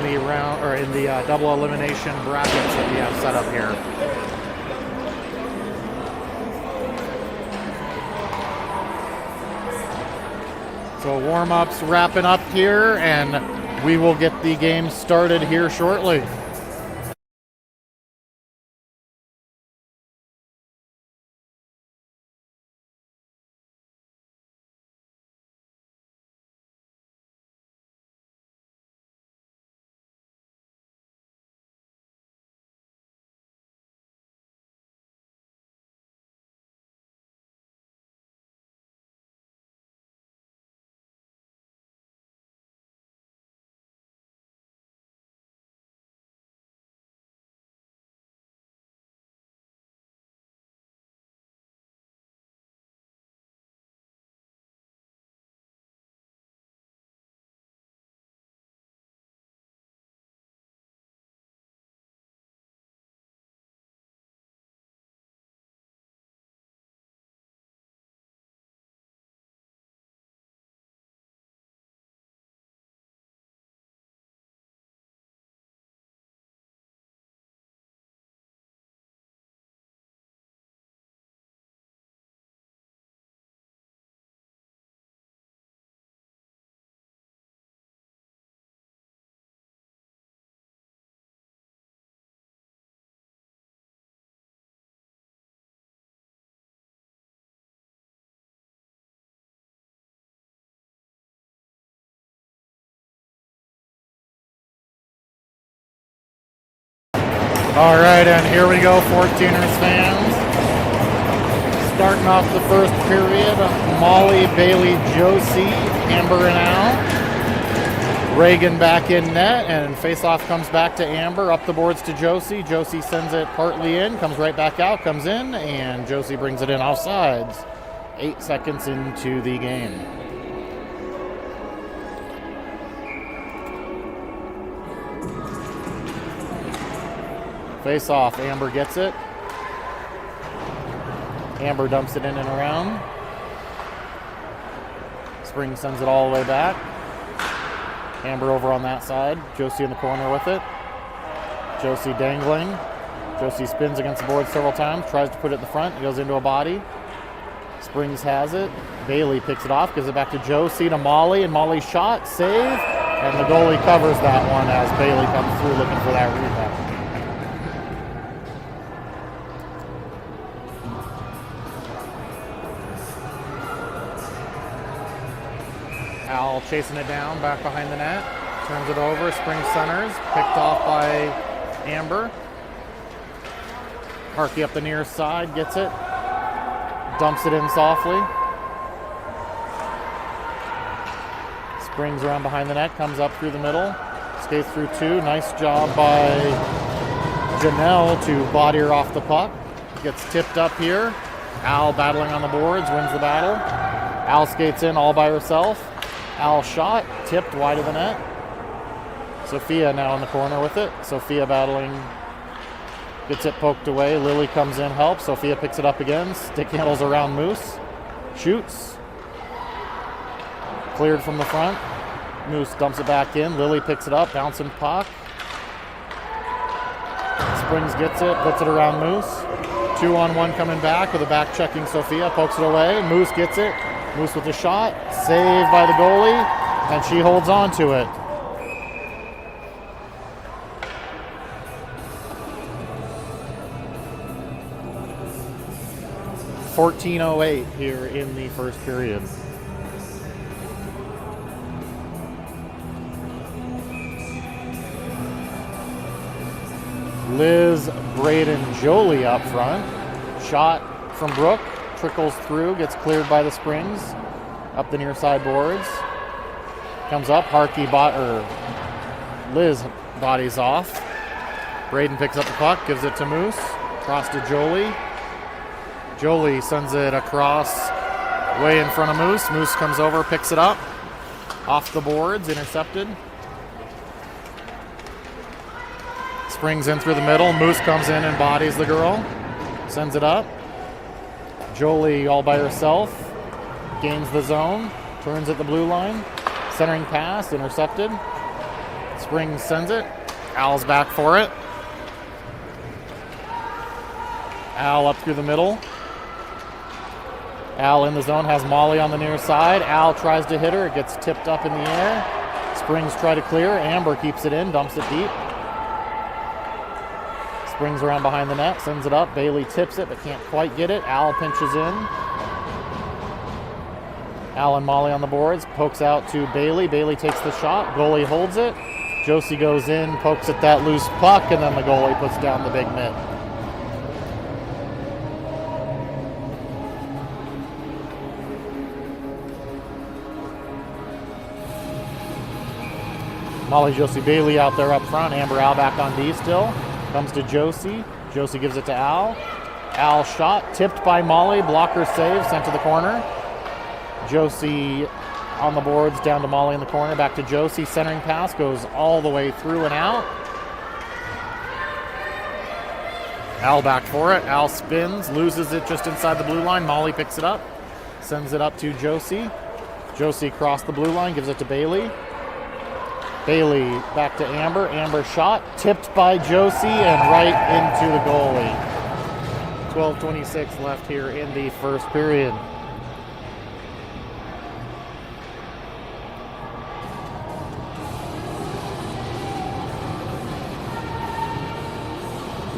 the round or in the double elimination brackets that we have set up here. So warm-ups wrapping up here, and we will get the game started here shortly. All right, and here we go, 14ers fans. Starting off the first period, Molly, Bailey, Josie, Amber, and Al. Reagan back in net, and face-off comes back to Amber, up the boards to Josie. Josie sends it partly in, comes right back out, comes in, and Josie brings it in offsides. 8 seconds into the game. Face off, Amber gets it. Amber dumps it in and around. Spring sends it all the way back. Amber over on that side. Josie in the corner with it. Josie dangling. Josie spins against the board several times, tries to put it in the front. It goes into a body. Springs has it. Bailey picks it off, gives it back to Josie, to Molly, and Molly's shot, save. And the goalie covers that one as Bailey comes through looking for that rebound. Al chasing it down, back behind the net, turns it over, Spring centers, picked off by Amber. Harkey up the near side, gets it, dumps it in softly. Springs around behind the net, comes up through the middle, skates through two. Nice job by Janelle to body her off the puck. Gets tipped up here. Al battling on the boards, wins the battle. Al skates in all by herself. Al shot, tipped wide of the net. Sophia now in the corner with it. Sophia battling, gets it poked away. Lily comes in, helps. Sophia picks it up again. Stick handles around Moose. Shoots. Cleared from the front. Moose dumps it back in. Lily picks it up, bouncing puck. Springs gets it, puts it around Moose. 2-on-1 coming back with a back checking Sophia, pokes it away. Moose gets it. Moose with a shot, saved by the goalie, and she holds on to it. .14:08 here in the first period. Liz, Braden, Jolie up front. Shot from Brooke. Trickles through, gets cleared by the Springs. Up the near side boards. Comes up, Liz bodies off. Braden picks up the puck, gives it to Moose. Across to Jolie. Jolie sends it across, way in front of Moose. Moose comes over, picks it up. Off the boards, intercepted. Springs in through the middle. Moose comes in and bodies the girl. Sends it up. Jolie all by herself, gains the zone, turns at the blue line, centering pass, intercepted. Springs sends it. Al's back for it. Al up through the middle. Al in the zone, has Molly on the near side. Al tries to hit her. It gets tipped up in the air. Springs try to clear. Amber keeps it in, dumps it deep. Springs around behind the net, sends it up. Bailey tips it, but can't quite get it. Al pinches in. Al and Molly on the boards. Pokes out to Bailey. Bailey takes the shot. Goalie holds it. Josie goes in, pokes at that loose puck, and then the goalie puts down the big mitt. Molly, Josie, Bailey out there up front. Amber, Al back on D still. Comes to Josie. Josie gives it to Al. Al shot, tipped by Molly. Blocker save, sent to the corner. Josie on the boards, down to Molly in the corner. Back to Josie. Centering pass goes all the way through and out. Al back for it. Al spins, loses it just inside the blue line. Molly picks it up, sends it up to Josie. Josie across the blue line, gives it to Bailey. Bailey back to Amber. Amber shot, tipped by Josie and right into the goalie. 12:26 left here in the first period.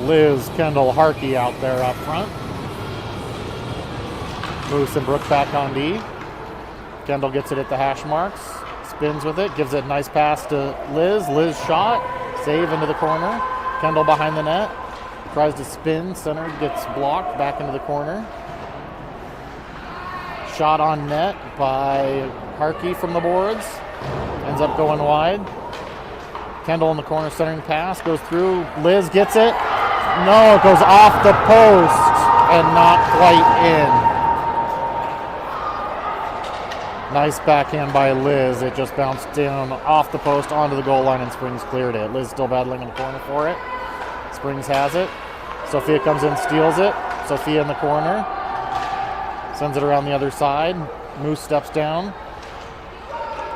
Liz, Kendall, Harkey out there up front. Moose and Brooke back on D. Kendall gets it at the hash marks. Spins with it, gives it a nice pass to Liz. Liz shot, save into the corner. Kendall behind the net, tries to spin, center gets blocked, back into the corner. Shot on net by Harkey from the boards, ends up going wide. Kendall in the corner, centering pass, goes through. Liz gets it. No, it goes off the post and not quite in. Nice backhand by Liz. It just bounced down off the post onto the goal line and Springs cleared it. Liz still battling in the corner for it. Springs has it. Sophia comes in, steals it. Sophia in the corner. Sends it around the other side. Moose steps down.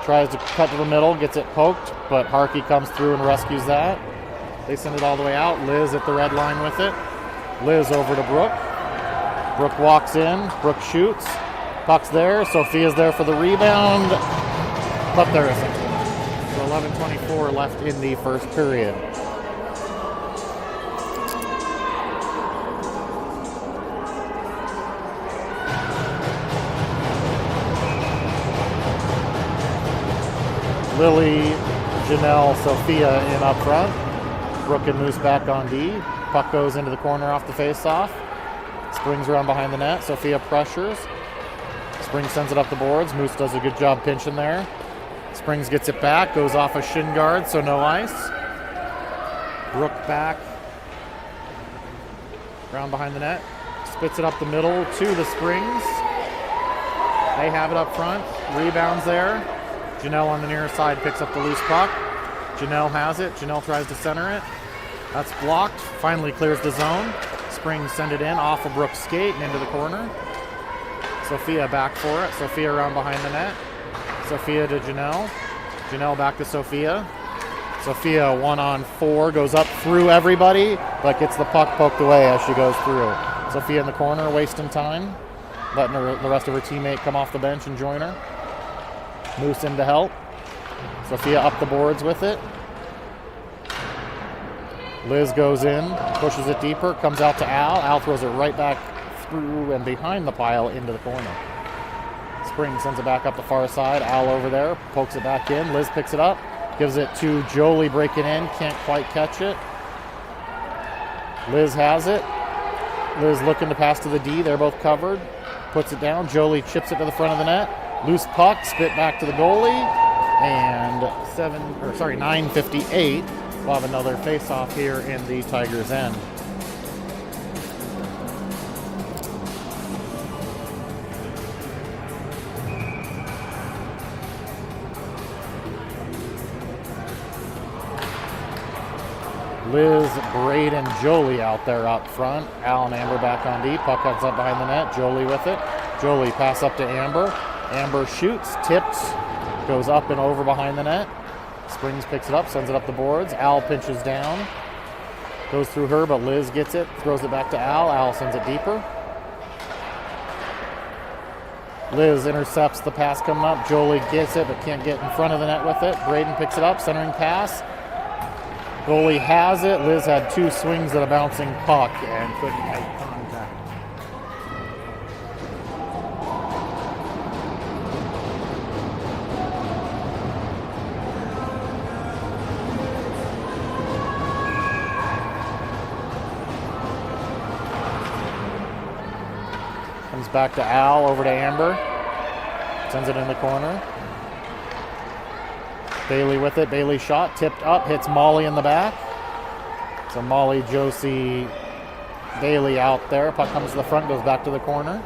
Tries to cut to the middle, gets it poked, but Harkey comes through and rescues that. They send it all the way out. Liz at the red line with it. Liz over to Brooke. Brooke walks in. Brooke shoots. Puck's there. Sophia's there for the rebound. But there isn't. So 11:24 left in the first period. Lily, Janelle, Sophia in up front. Brooke and Moose back on D. Puck goes into the corner off the face-off. Springs around behind the net. Sophia pressures. Springs sends it up the boards. Moose does a good job pinching there. Springs gets it back. Goes off a shin guard, so no ice. Brooke back. Around behind the net. Spits it up the middle to the Springs. They have it up front. Rebounds there. Janelle on the near side picks up the loose puck. Janelle has it. Janelle tries to center it. That's blocked. Finally clears the zone. Springs send it in off of Brooke's skate and into the corner. Sophia back for it. Sophia around behind the net. Sophia to Janelle. Janelle back to Sophia. Sophia 1-on-4 goes up through everybody, but gets the puck poked away as she goes through. Sophia in the corner, wasting time, letting the rest of her teammate come off the bench and join her. Moose in to help. Sophia up the boards with it. Liz goes in, pushes it deeper, comes out to Al. Al throws it right back through and behind the pile into the corner. Spring sends it back up the far side. Al over there, pokes it back in. Liz picks it up, gives it to Jolie breaking in, can't quite catch it. Liz has it. Liz looking to pass to the D, they're both covered. Puts it down, Jolie chips it to the front of the net. Loose puck, spit back to the goalie, and 9:58. We'll have another face-off here in the Tigers' end. Liz, Braid, and Jolie out there up front. Al and Amber back on D. Puck heads up behind the net. Jolie with it. Jolie pass up to Amber. Amber shoots, tips, goes up and over behind the net. Springs picks it up, sends it up the boards. Al pinches down. Goes through her, but Liz gets it, throws it back to Al. Al sends it deeper. Liz intercepts the pass coming up. Jolie gets it, but can't get in front of the net with it. Braden picks it up, centering pass. Goalie has it. Liz had 2 swings at a bouncing puck and couldn't make contact. Comes back to Al, over to Amber. Sends it in the corner. Bailey with it. Bailey shot, tipped up, hits Molly in the back. So Molly, Josie, Bailey out there. Puck comes to the front, goes back to the corner.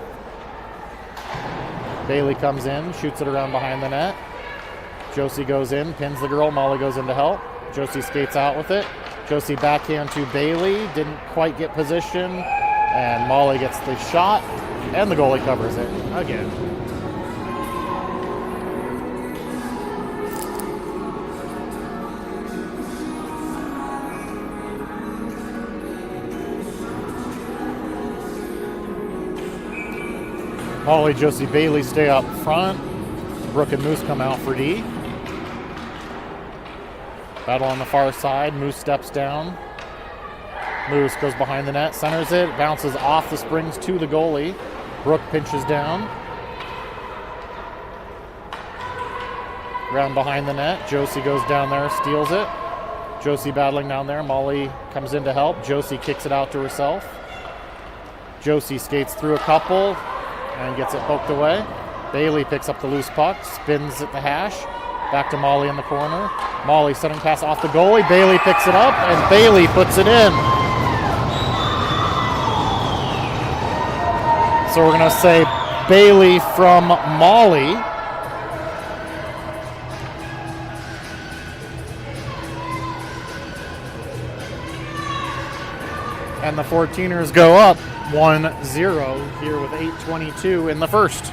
Bailey comes in, shoots it around behind the net. Josie goes in, pins the girl. Molly goes in to help. Josie skates out with it. Josie backhand to Bailey. Didn't quite get position. And Molly gets the shot. And the goalie covers it again. Molly, Josie, Bailey stay up front. Brooke and Moose come out for D. Battle on the far side. Moose steps down. Moose goes behind the net, centers it, bounces off the Springs to the goalie. Brooke pinches down. Round behind the net. Josie goes down there, steals it. Josie battling down there. Molly comes in to help. Josie kicks it out to herself. Josie skates through a couple and gets it poked away. Bailey picks up the loose puck, spins at the hash. Back to Molly in the corner. Molly sending pass off the goalie. Bailey picks it up, and Bailey puts it in. So we're going to say Bailey from Molly. And the 14ers go up 1-0 here with 8:22 in the first.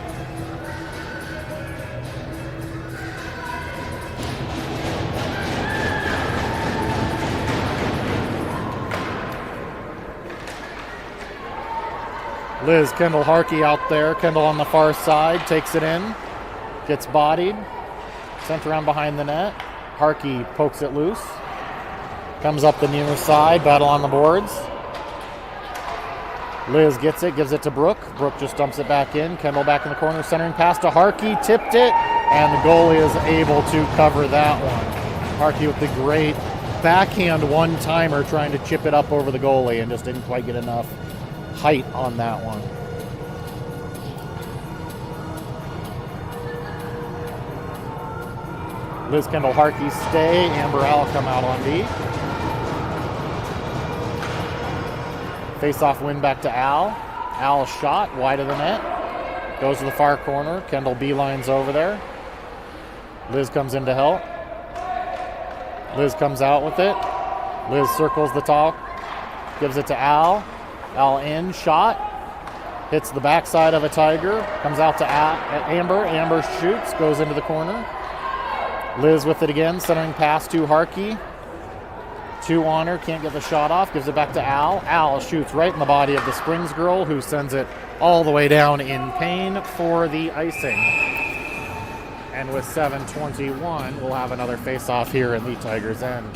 Liz Kendall Harkey out there. Kendall on the far side, takes it in, gets bodied, sent around behind the net. Harkey pokes it loose, comes up the near side, battle on the boards. Liz gets it, gives it to Brooke. Brooke just dumps it back in. Kendall back in the corner, centering pass to Harkey, tipped it, and the goalie is able to cover that one. Harkey with the great backhand one-timer trying to chip it up over the goalie and just didn't quite get enough height on that one. Liz Kendall Harkey stay. Amber Al come out on D. Face-off win back to Al. Al shot wide of the net. Goes to the far corner. Kendall beelines over there. Liz comes in to help. Liz comes out with it. Liz circles the top. Gives it to Al. Al in, shot, hits the backside of a Tiger, comes out to Amber. Amber shoots, goes into the corner. Liz with it again, centering pass to Harkey. 2 on her, can't get the shot off, gives it back to Al. Al shoots right in the body of the Springs girl, who sends it all the way down in pain for the icing. And with 7:21, we'll have another face-off here in the Tigers' end.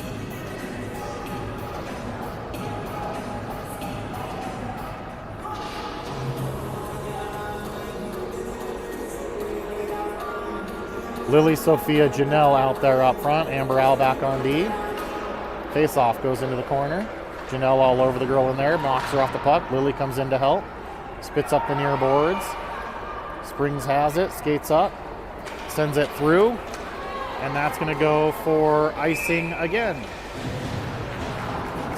Lily Sophia Janelle out there up front. Amber Al back on D. Face-off goes into the corner. Janelle all over the girl in there. Knocks her off the puck. Lily comes in to help. Spits up the near boards. Springs has it. Skates up. Sends it through. And that's going to go for icing again.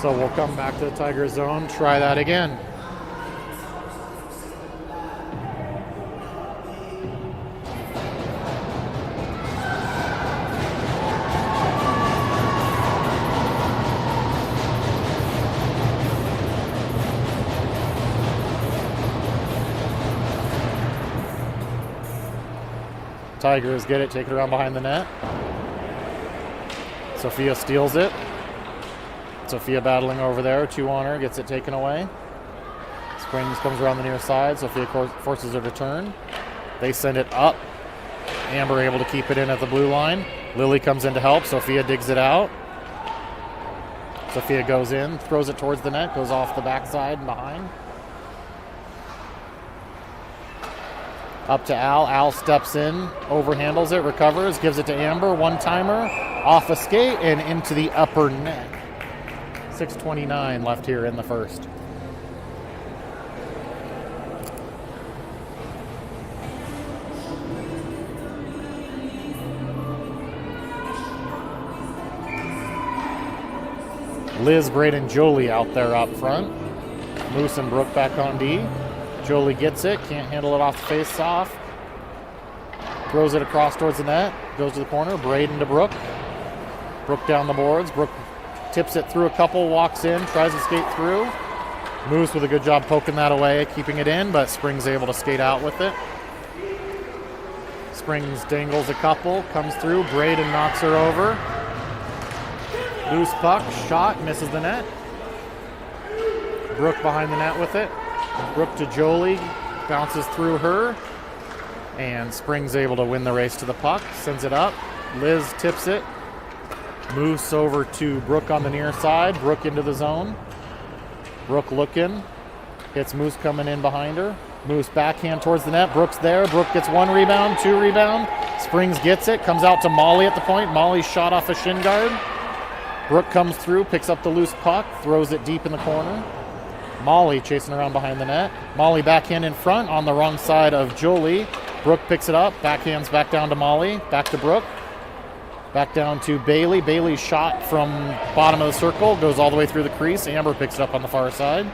So we'll come back to the Tiger zone. Try that again. Tigers get it, take it around behind the net. Sophia steals it. Sophia battling over there. 2 on her. Gets it taken away. Springs comes around the near side. Sophia forces her to turn. They send it up. Amber able to keep it in at the blue line. Lily comes in to help. Sophia digs it out. Sophia goes in, throws it towards the net, goes off the backside and behind. Up to Al. Al steps in, overhandles it, recovers, gives it to Amber. One-timer, off a skate, and into the upper net. 6:29 left here in the first. Liz, Braden, Jolie out there up front. Moose and Brooke back on D. Jolie gets it, can't handle it off the face-off. Throws it across towards the net, goes to the corner. Braden to Brooke. Brooke down the boards. Brooke tips it through a couple, walks in, tries to skate through. Moose with a good job poking that away, keeping it in, but Springs able to skate out with it. Springs dangles a couple, comes through. Braden knocks her over. Loose puck, shot, misses the net. Brooke behind the net with it. Brooke to Jolie, bounces through her. And Springs able to win the race to the puck, sends it up. Liz tips it. Moose over to Brooke on the near side. Brooke into the zone. Brooke looking. Hits Moose coming in behind her. Moose backhand towards the net. Brooke's there. Brooke gets 1 rebound, 2 rebound. Springs gets it, comes out to Molly at the point. Molly shot off a shin guard. Brooke comes through, picks up the loose puck, throws it deep in the corner. Molly chasing around behind the net. Molly backhand in front on the wrong side of Jolie. Brooke picks it up, backhands back down to Molly, back to Brooke. Back down to Bailey. Bailey's shot from bottom of the circle, goes all the way through the crease. Amber picks it up on the far side.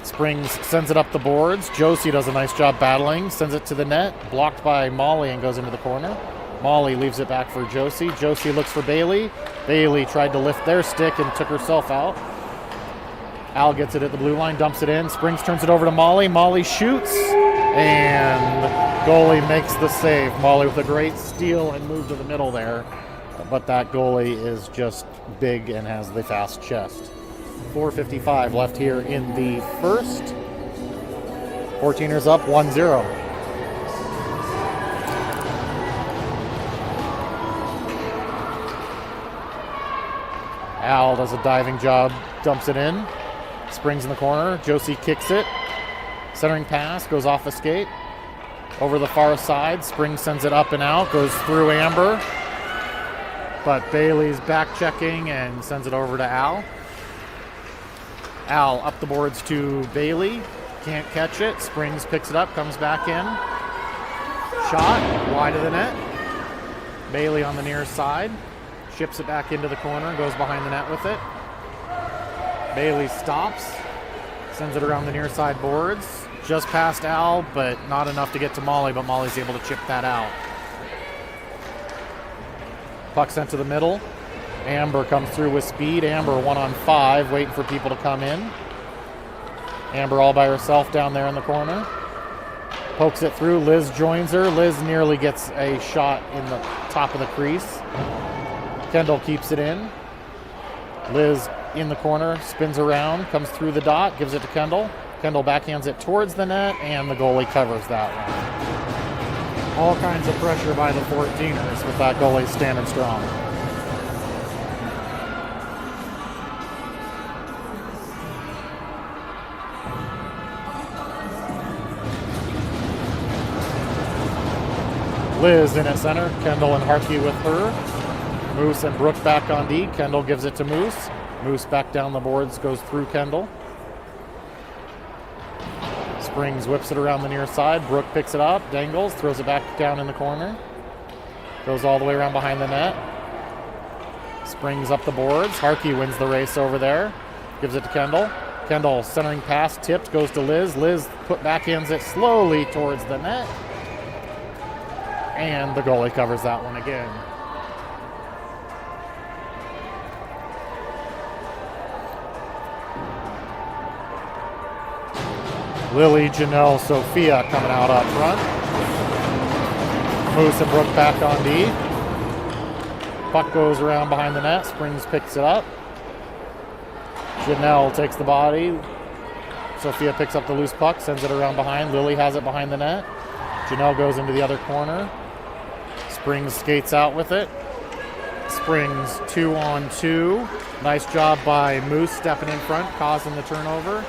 Springs sends it up the boards. Josie does a nice job battling, sends it to the net, blocked by Molly and goes into the corner. Molly leaves it back for Josie. Josie looks for Bailey. Bailey tried to lift their stick and took herself out. Al gets it at the blue line, dumps it in. Springs turns it over to Molly. Molly shoots, and goalie makes the save. Molly with a great steal and move to the middle there. But that goalie is just big and has the fast chest. 4:55 left here in the first. 14ers up 1-0. Al does a diving job, dumps it in. Springs in the corner. Josie kicks it. Centering pass, goes off a skate. Over the far side. Springs sends it up and out, goes through Amber. But Bailey's back checking and sends it over to Al. Al up the boards to Bailey. Can't catch it. Springs picks it up, comes back in. Shot, wide of the net. Bailey on the near side. Ships it back into the corner, goes behind the net with it. Bailey stops, sends it around the near side boards. Just past Al, but not enough to get to Molly, but Molly's able to chip that out. Puck sent to the middle. Amber comes through with speed. Amber 1-on-5, waiting for people to come in. Amber all by herself down there in the corner. Pokes it through. Liz joins her. Liz nearly gets a shot in the top of the crease. Kendall keeps it in. Liz in the corner, spins around, comes through the dot, gives it to Kendall. Kendall backhands it towards the net, and the goalie covers that one. All kinds of pressure by the 14ers with that goalie standing strong. Liz in at center, Kendall and Harkey with her. Moose and Brooke back on D. Kendall gives it to Moose. Moose back down the boards, goes through Kendall. Springs whips it around the near side. Brooke picks it up, dangles, throws it back down in the corner. Goes all the way around behind the net. Springs up the boards. Harkey wins the race over there. Gives it to Kendall. Kendall centering pass, tipped, goes to Liz. Liz backhands it slowly towards the net. And the goalie covers that one again. Lily, Janelle, Sophia coming out up front. Moose and Brooke back on D. Puck goes around behind the net. Springs picks it up. Janelle takes the body. Sophia picks up the loose puck, sends it around behind. Lily has it behind the net. Janelle goes into the other corner. Springs skates out with it. Springs 2-on-2. Nice job by Moose stepping in front, causing the turnover.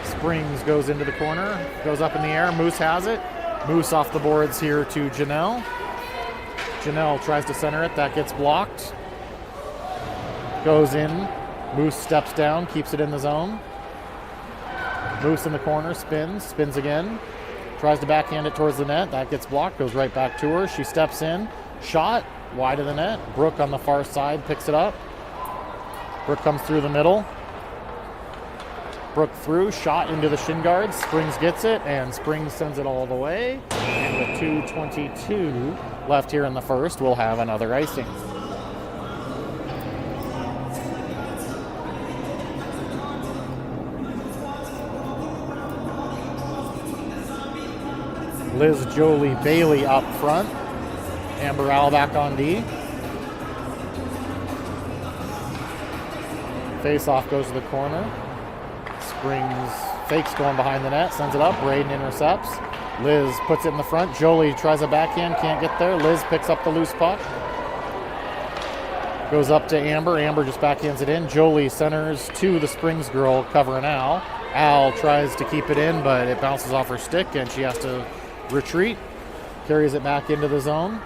Springs goes into the corner, goes up in the air. Moose has it. Moose off the boards here to Janelle. Janelle tries to center it. That gets blocked. Goes in. Moose steps down, keeps it in the zone. Moose in the corner, spins again. Tries to backhand it towards the net. That gets blocked, goes right back to her. She steps in. Shot, wide of the net. Brooke on the far side picks it up. Brooke comes through the middle. Brooke through, shot into the shin guards. Springs gets it, and Springs sends it all the way. And with 2:22 left here in the first, we'll have another icing. Liz, Jolie, Bailey up front. Amber Al back on D. Face-off goes to the corner. Springs fakes going behind the net, sends it up. Braden intercepts. Liz puts it in the front. Jolie tries a backhand, can't get there. Liz picks up the loose puck. Goes up to Amber. Amber just backhands it in. Jolie centers to the Springs girl covering Al. Al tries to keep it in, but it bounces off her stick and she has to retreat. Carries it back into the zone.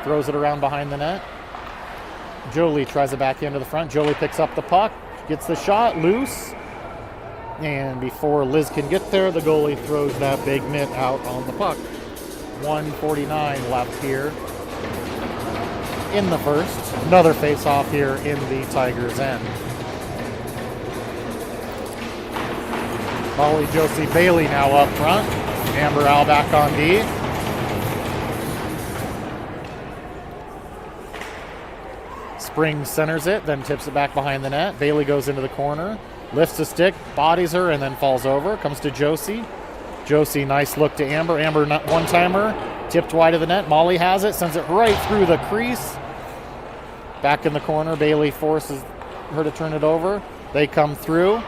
Throws it around behind the net. Jolie tries it back into the front. Jolie picks up the puck. Gets the shot loose. And before Liz can get there, the goalie throws that big mitt out on the puck. 1:49 left here in the first. Another face-off here in the Tigers' end. Molly, Josie, Bailey now up front. Amber Al back on D. Springs centers it, then tips it back behind the net. Bailey goes into the corner, lifts the stick, bodies her, and then falls over. Comes to Josie. Josie, nice look to Amber. Amber, one-timer, tipped wide of the net. Molly has it, sends it right through the crease. Back in the corner, Bailey forces her to turn it over. They come through.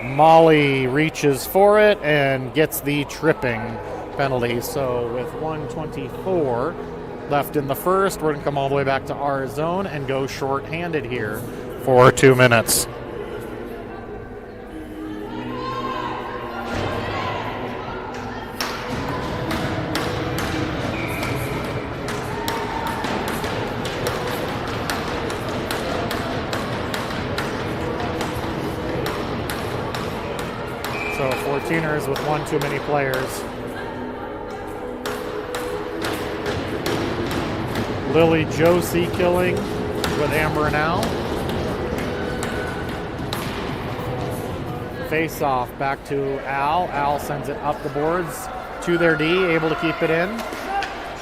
Molly reaches for it and gets the tripping penalty. So with 1:24 left in the first, we're going to come all the way back to our zone and go short-handed here for 2 minutes. So 14ers with one too many players. Lily Josie killing with Amber and Al. Face off back to Al. Al sends it up the boards to their D, able to keep it in.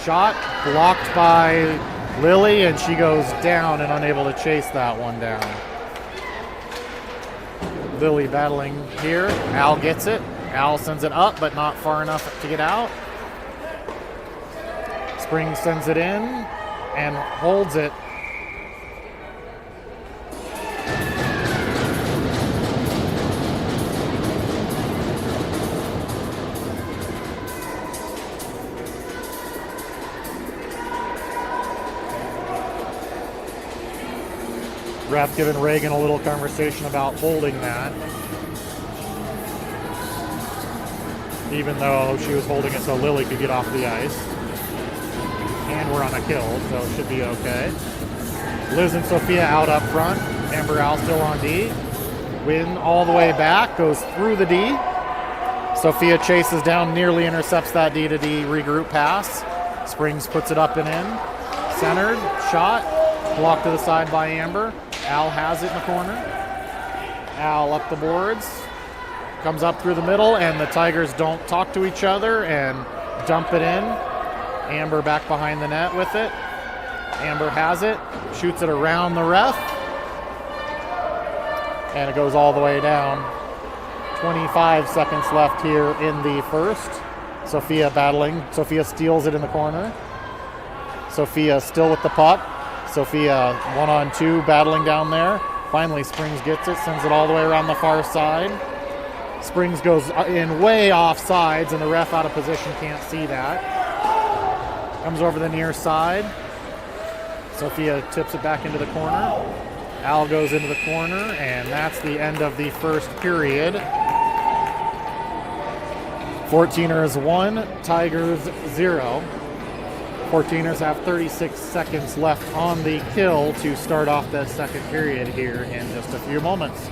Shot blocked by Lily, and she goes down and unable to chase that one down. Lily battling here. Al gets it. Al sends it up, but not far enough to get out. Springs sends it in and holds it. Ref giving Reagan a little conversation about holding that. Even though she was holding it so Lily could get off the ice. And we're on a kill, so it should be okay. Liz and Sophia out up front. Amber Al still on D. Win all the way back, goes through the D. Sophia chases down, nearly intercepts that D to D regroup pass. Springs puts it up and in. Centered, shot, blocked to the side by Amber. Al has it in the corner. Al up the boards. Comes up through the middle, and the Tigers don't talk to each other and dump it in. Amber back behind the net with it. Amber has it, shoots it around the ref, and it goes all the way down. 25 seconds left here in the first. Sophia battling. Sophia steals it in the corner. Sophia still with the puck. Sophia 1-on-2 battling down there. Finally, Springs gets it, sends it all the way around the far side. Springs goes in way off sides, and the ref out of position can't see that. Comes over the near side. Sophia tips it back into the corner. Al goes into the corner, and that's the end of the first period. 14ers 1, Tigers 0. 14ers have 36 seconds left on the kill to start off the second period here in just a few moments.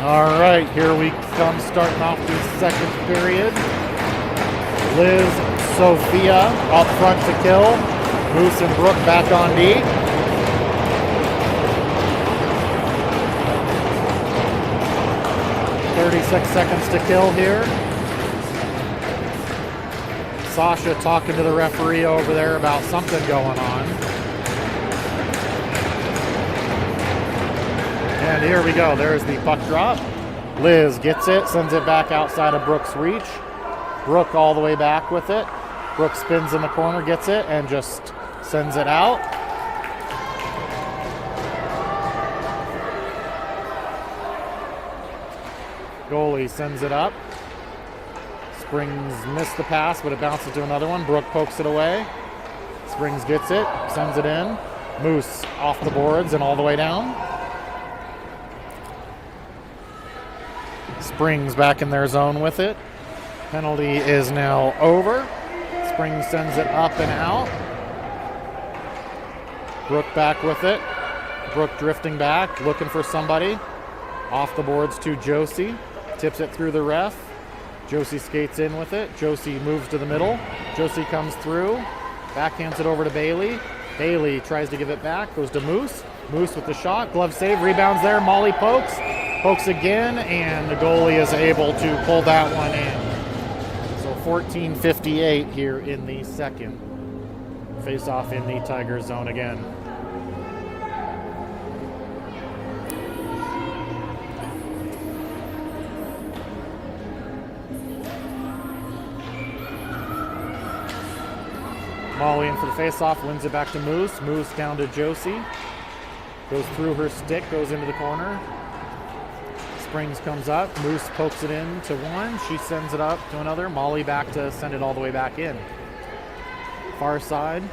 All right, here we come starting off the second period. Liz, Sophia up front to kill. Moose and Brooke back on D. .36 seconds to kill here. Sasha talking to the referee over there about something going on. And here we go. There's the puck drop. Liz gets it, sends it back outside of Brooke's reach. Brooke all the way back with it. Brooke spins in the corner, gets it, and just sends it out. Goalie sends it up. Springs missed the pass, but it bounces to another one. Brooke pokes it away. Springs gets it, sends it in. Moose off the boards and all the way down. Springs back in their zone with it. Penalty is now over. Springs sends it up and out. Brooke back with it. Brooke drifting back, looking for somebody. Off the boards to Josie. Tips it through the ref. Josie skates in with it. Josie moves to the middle. Josie comes through. Backhands it over to Bailey. Bailey tries to give it back. Goes to Moose. Moose with the shot. Glove save. Rebounds there. Molly pokes. Pokes again, and the goalie is able to pull that one in. So 14:58 here in the second. Face off in the Tiger zone again. Molly in for the face-off, wins it back to Moose. Moose down to Josie. Goes through her stick, goes into the corner. Springs comes up. Moose pokes it in to one. She sends it up to another. Molly back to send it all the way back in. Far side.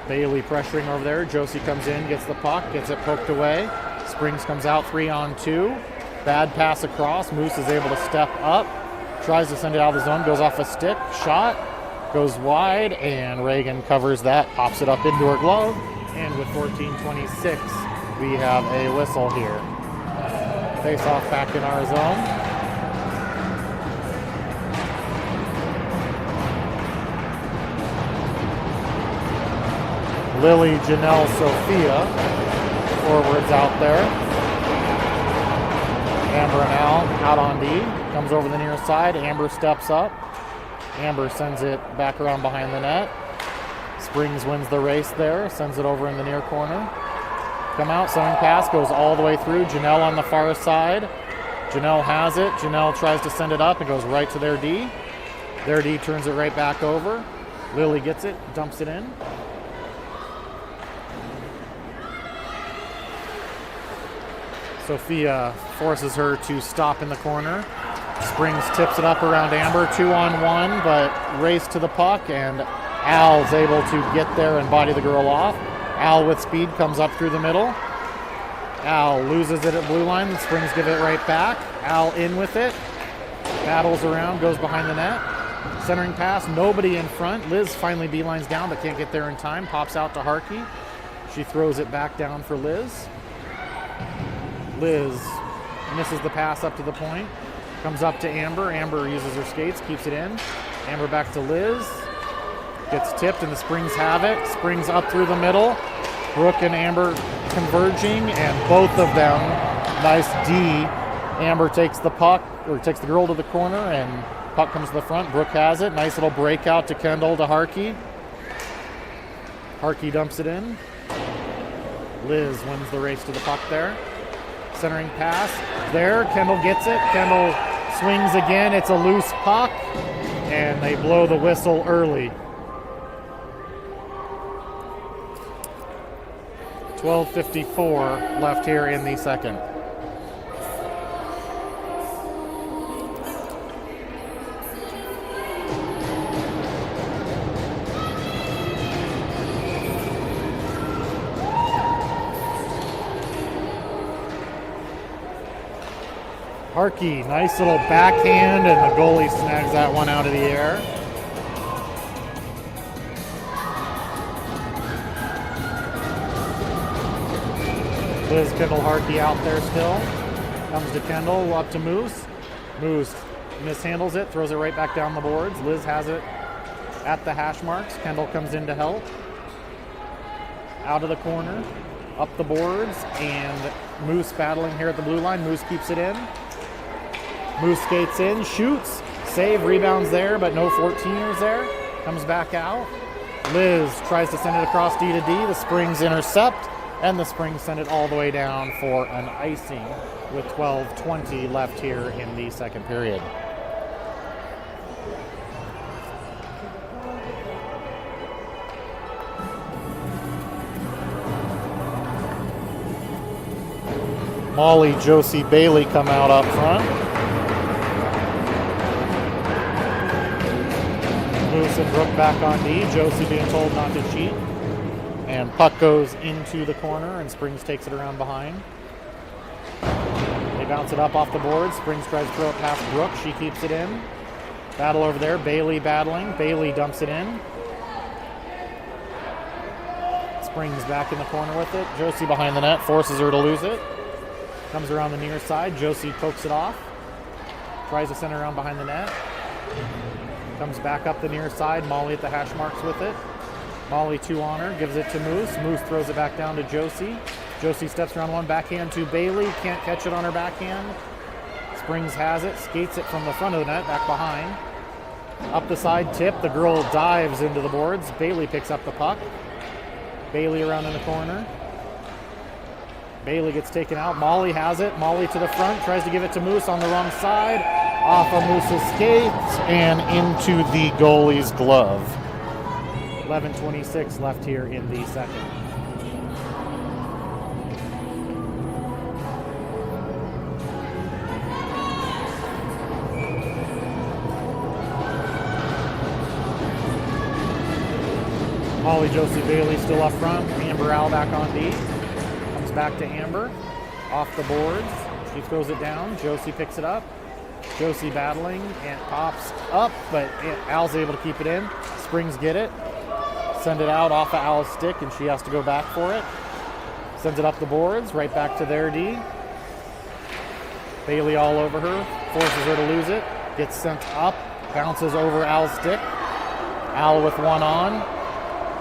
Bailey pressuring over there. Josie comes in, gets the puck, gets it poked away. Springs comes out 3-on-2. Bad pass across. Moose is able to step up. tries to send it out of the zone, goes off a stick, shot, goes wide, and Reagan covers that, pops it up into her glove, and with 14:26, we have a whistle here. Face off back in our zone. Lily, Janelle, Sophia, forwards out there. Amber and Al out on D. Comes over the near side. Amber steps up. Amber sends it back around behind the net. Springs wins the race there. Sends it over in the near corner. Come out, centering pass, goes all the way through. Janelle on the far side. Janelle has it. Janelle tries to send it up. It goes right to their D. Their D turns it right back over. Lily gets it, dumps it in. Sophia forces her to stop in the corner. Springs tips it up around Amber, 2-on-1, but race to the puck, and Al's able to get there and body the girl off. Al with speed comes up through the middle. Al loses it at blue line. The Springs give it right back. Al in with it. Battles around, goes behind the net. Centering pass, nobody in front. Liz finally beelines down but can't get there in time. Pops out to Harkey. She throws it back down for Liz. Liz misses the pass up to the point. Comes up to Amber. Amber uses her skates, keeps it in. Amber back to Liz. Gets tipped and the Springs have it. Springs up through the middle. Brooke and Amber converging, and both of them, nice D. Amber takes the puck, or takes the girl to the corner, and puck comes to the front. Brooke has it. Nice little breakout to Kendall to Harkey. Harkey dumps it in. Liz wins the race to the puck there. Centering pass there. Kendall gets it. Kendall swings again. It's a loose puck, and they blow the whistle early. 12:54 left here in the second. Harkey, nice little backhand, and the goalie snags that one out of the air. Liz, Kendall, Harkey out there still. Comes to Kendall, up to Moose. Moose mishandles it, throws it right back down the boards. Liz has it at the hash marks. Kendall comes in to help. Out of the corner, up the boards, and Moose battling here at the blue line. Moose keeps it in. Moose skates in, shoots, save, rebounds there, but no 14ers there. Comes back out. Liz tries to send it across D to D. The Springs intercept, and the Springs send it all the way down for an icing with 12:20 left here in the second period. Molly, Josie, Bailey come out up front. Moose and Brooke back on D. Josie being told not to cheat. And puck goes into the corner, and Springs takes it around behind. They bounce it up off the board. Springs tries to throw it past Brooke. She keeps it in. Battle over there. Bailey battling. Bailey dumps it in. Springs back in the corner with it. Josie behind the net, forces her to lose it. Comes around the near side. Josie pokes it off. Tries to send it around behind the net. Comes back up the near side. Molly at the hash marks with it. Molly 2 on her, gives it to Moose. Moose throws it back down to Josie. Josie steps around one, backhand to Bailey. Can't catch it on her backhand. Springs has it, skates it from the front of the net, back behind. Up the side, tip. The girl dives into the boards. Bailey picks up the puck. Bailey around in the corner. Bailey gets taken out. Molly has it. Molly to the front, tries to give it to Moose on the wrong side. Off of Moose's skates and into the goalie's glove. 11:26 left here in the second. Molly, Josie, Bailey still up front. Amber Al back on D. Comes back to Amber. Off the boards. She throws it down. Josie picks it up. Josie battling and pops up, but Al's able to keep it in. Springs get it. Send it out off of Al's stick, and she has to go back for it. Sends it up the boards, right back to their D. Bailey all over her, forces her to lose it. Gets sent up, bounces over Al's stick. Al with one on.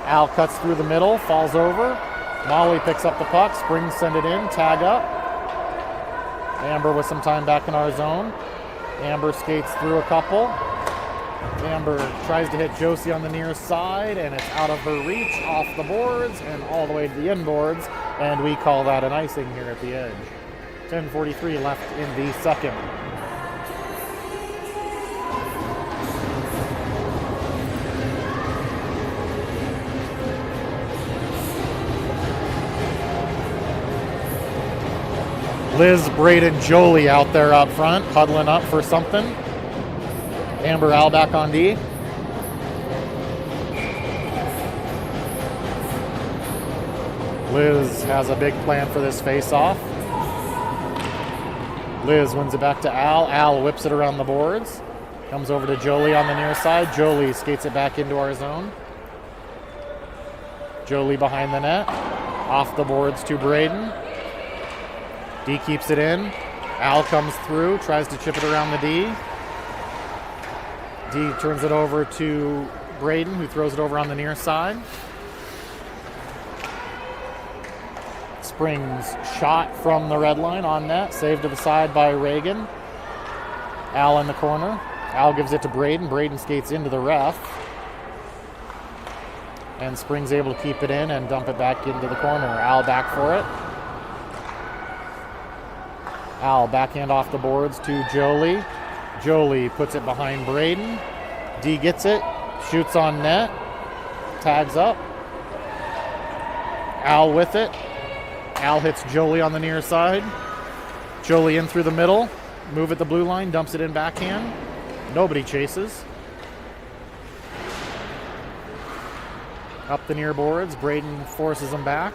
Al cuts through the middle, falls over. Molly picks up the puck, Springs send it in, tag up. Amber with some time back in our zone. Amber skates through a couple. Amber tries to hit Josie on the near side, and it's out of her reach, off the boards, and all the way to the inboards, and we call that an icing here at the edge. 10:43 left in the second. Liz, Braden, Jolie out there up front, huddling up for something. Amber, Al back on D. Liz has a big plan for this face-off. Liz wins it back to Al. Al whips it around the boards. Comes over to Jolie on the near side. Jolie skates it back into our zone. Jolie behind the net. Off the boards to Braden. D keeps it in. Al comes through, tries to chip it around the D. D turns it over to Braden, who throws it over on the near side. Springs shot from the red line on net, saved to the side by Reagan. Al in the corner. Al gives it to Braden. Braden skates into the ref. And Springs able to keep it in and dump it back into the corner. Al back for it. Al backhand off the boards to Jolie. Jolie puts it behind Braden. D gets it, shoots on net, tags up. Al with it. Al hits Jolie on the near side. Jolie in through the middle, move at the blue line, dumps it in backhand. Nobody chases. Up the near boards, Braden forces them back.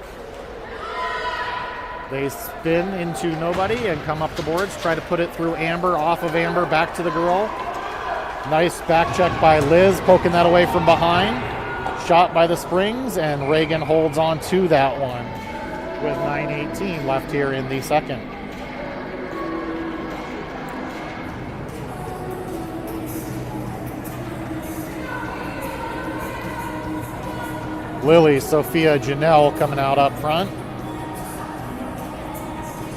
They spin into nobody and come up the boards, try to put it through Amber, off of Amber, back to the girl. Nice back check by Liz, poking that away from behind. Shot by the Springs, and Reagan holds on to that one with 9:18 left here in the second. Lily, Sophia, Janelle coming out up front.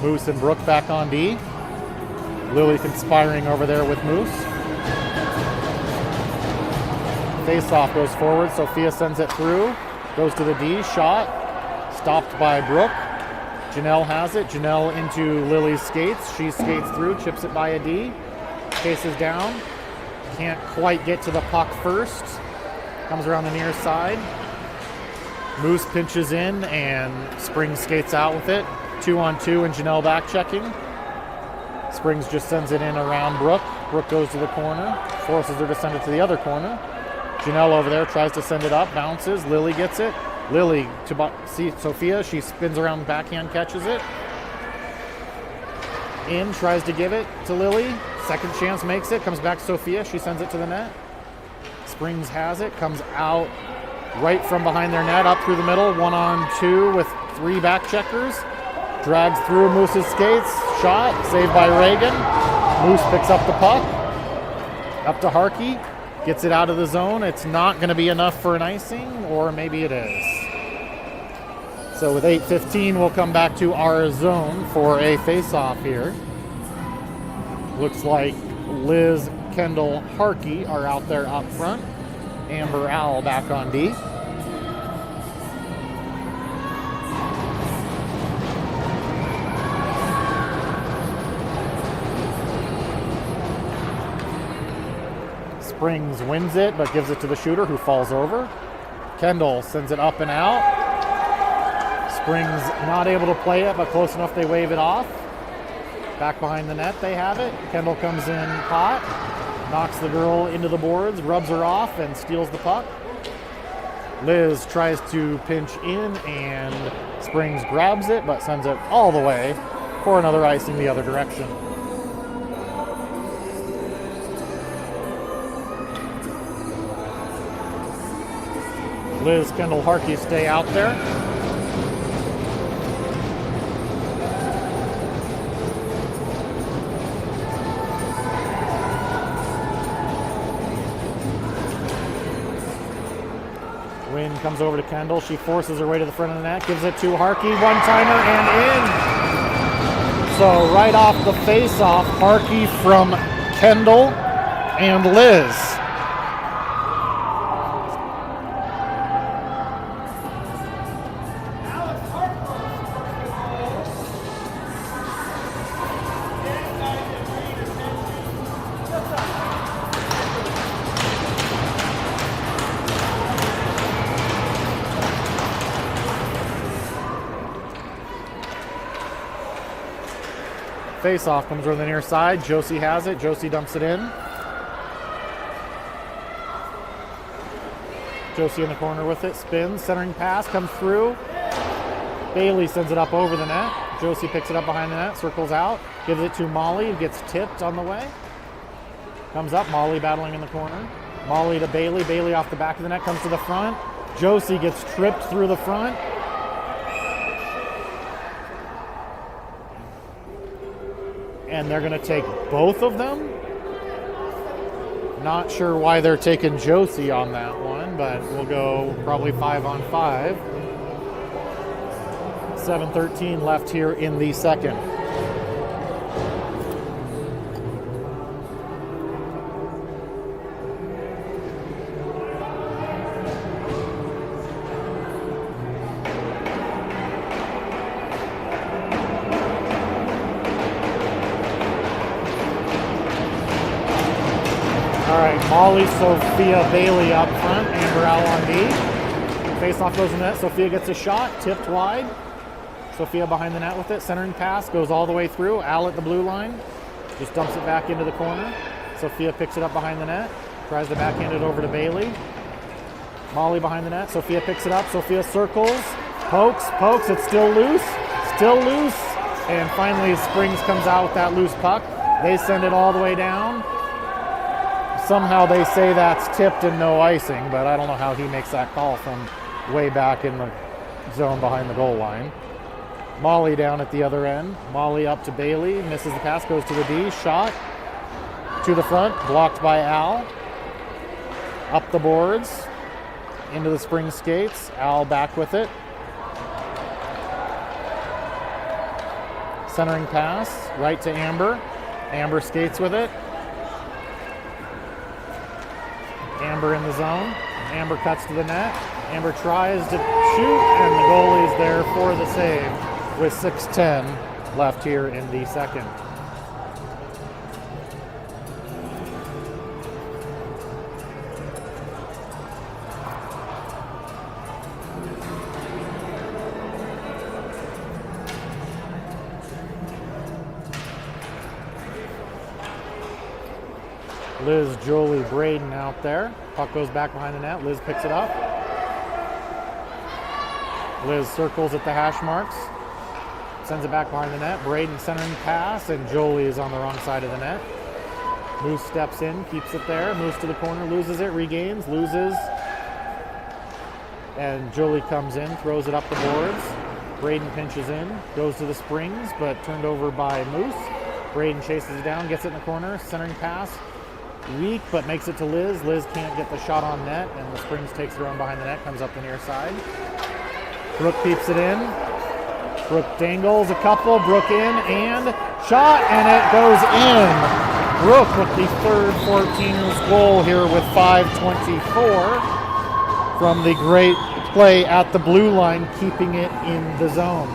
Moose and Brooke back on D. Lily conspiring over there with Moose. Face-off goes forward. Sophia sends it through. Goes to the D. Shot. Stopped by Brooke. Janelle has it. Janelle into Lily's skates. She skates through. Chips it by a D. Chases down. Can't quite get to the puck first. Comes around the near side. Moose pinches in and Springs skates out with it. 2-on-2 and Janelle back checking. Springs just sends it in around Brooke. Brooke goes to the corner, forces her to send it to the other corner. Janelle over there tries to send it up, bounces. Lily gets it. Lily to see Sophia. She spins around, backhand, catches it. In, tries to give it to Lily. Second chance, makes it. Comes back to Sophia. She sends it to the net. Springs has it. Comes out right from behind their net, up through the middle. 1-on-2 with 3 back checkers. Drags through Moose's skates. Shot. Saved by Reagan. Moose picks up the puck. Up to Harkey. Gets it out of the zone. It's not going to be enough for an icing, or maybe it is. So with 8:15, we'll come back to our zone for a face-off here. Looks like Liz, Kendall, Harkey are out there up front. Amber, Al back on D. Springs wins it, but gives it to the shooter, who falls over. Kendall sends it up and out. Springs not able to play it, but close enough they wave it off. Back behind the net, they have it. Kendall comes in hot, knocks the girl into the boards, rubs her off, and steals the puck. Liz tries to pinch in, and Springs grabs it, but sends it all the way for another icing the other direction. Liz, Kendall, Harkey stay out there. Wynn comes over to Kendall. She forces her way to the front of the net, gives it to Harkey. One-timer and in. So right off the face-off, Harkey from Kendall and Liz. Face-off comes over the near side. Josie has it. Josie dumps it in. Josie in the corner with it. Spins. Centering pass. Comes through. Bailey sends it up over the net. Josie picks it up behind the net. Circles out. Gives it to Molly, who gets tipped on the way. Comes up. Molly battling in the corner. Molly to Bailey. Bailey off the back of the net. Comes to the front. Josie gets tripped through the front. And they're going to take both of them. Not sure why they're taking Josie on that one, but we'll go probably 5-on-5. 7:13 left here in the second. Molly, Sophia, Bailey up front. Amber out on D. Face-off goes in the net. Sophia gets a shot. Tipped wide. Sophia behind the net with it. Centering pass goes all the way through. Al at the blue line. Just dumps it back into the corner. Sophia picks it up behind the net. Tries to backhand it over to Bailey. Molly behind the net. Sophia picks it up. Sophia circles. Pokes. It's still loose. And finally Springs comes out with that loose puck. They send it all the way down. Somehow they say that's tipped and no icing, but I don't know how he makes that call from way back in the zone behind the goal line. Molly down at the other end. Molly up to Bailey. Misses the pass. Goes to the D. Shot. To the front. Blocked by Al. Up the boards. Into the spring skates. Al back with it. Centering pass. Right to Amber. Amber skates with it. Amber in the zone. Amber cuts to the net. Amber tries to shoot, and the goalie's there for the save with 6:10 left here in the second. Liz, Jolie, Braden out there. Puck goes back behind the net. Liz picks it up. Liz circles at the hash marks. Sends it back behind the net. Braden centering pass, and Jolie is on the wrong side of the net. Moose steps in, keeps it there. Moves to the corner, loses it, regains, loses. And Jolie comes in, throws it up the boards. Braden pinches in, goes to the Springs, but turned over by Moose. Braden chases it down, gets it in the corner, centering pass. Weak, but makes it to Liz. Liz can't get the shot on net, and the Springs takes it around behind the net, comes up the near side. Brooke keeps it in. Brooke dangles a couple. Brooke in, and shot, and it goes in. Brooke with the third 14ers goal here with 5:24 from the great play at the blue line, keeping it in the zone.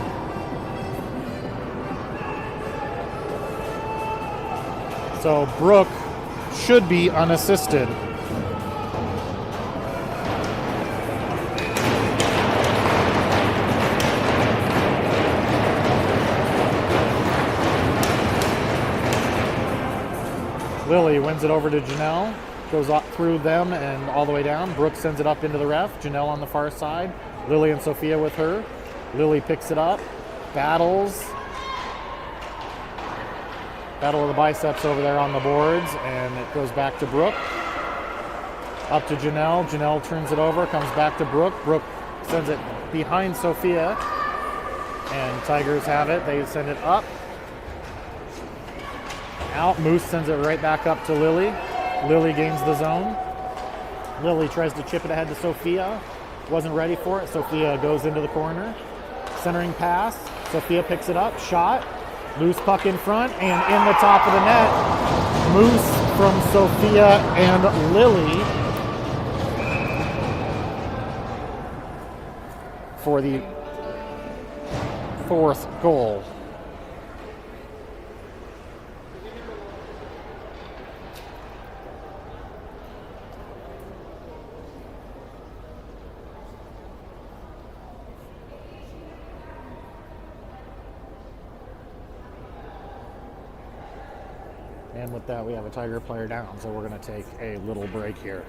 So Brooke should be unassisted. Lily wins it over to Janelle, goes up through them and all the way down. Brooke sends it up into the ref. Janelle on the far side. Lily and Sophia with her. Lily picks it up, battles. Battle of the biceps over there on the boards, and it goes back to Brooke. Up to Janelle. Janelle turns it over, comes back to Brooke. Brooke sends it behind Sophia. And Tigers have it. They send it up. Out. Moose sends it right back up to Lily. Lily gains the zone. Lily tries to chip it ahead to Sophia. Wasn't ready for it. Sophia goes into the corner. Centering pass. Sophia picks it up. Shot. Loose puck in front and in the top of the net. Moose from Sophia and Lily for the 4th goal. And with that, we have a Tiger player down, so we're going to take a little break here.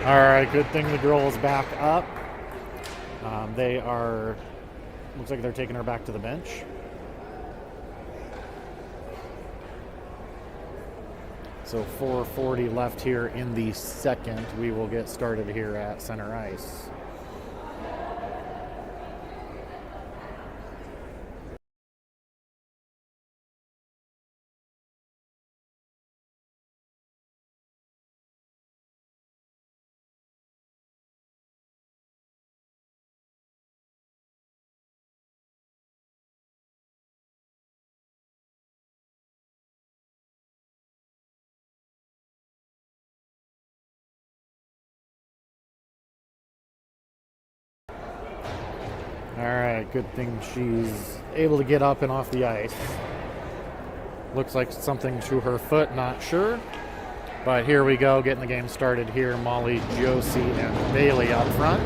All right, good thing the girl is back up. They are, looks like they're taking her back to the bench. So 4:40 left here in the second. We will get started here at center ice. All right, good thing she's able to get up and off the ice. Looks like something to her foot, not sure. But here we go, getting the game started here. Molly, Josie, and Bailey up front.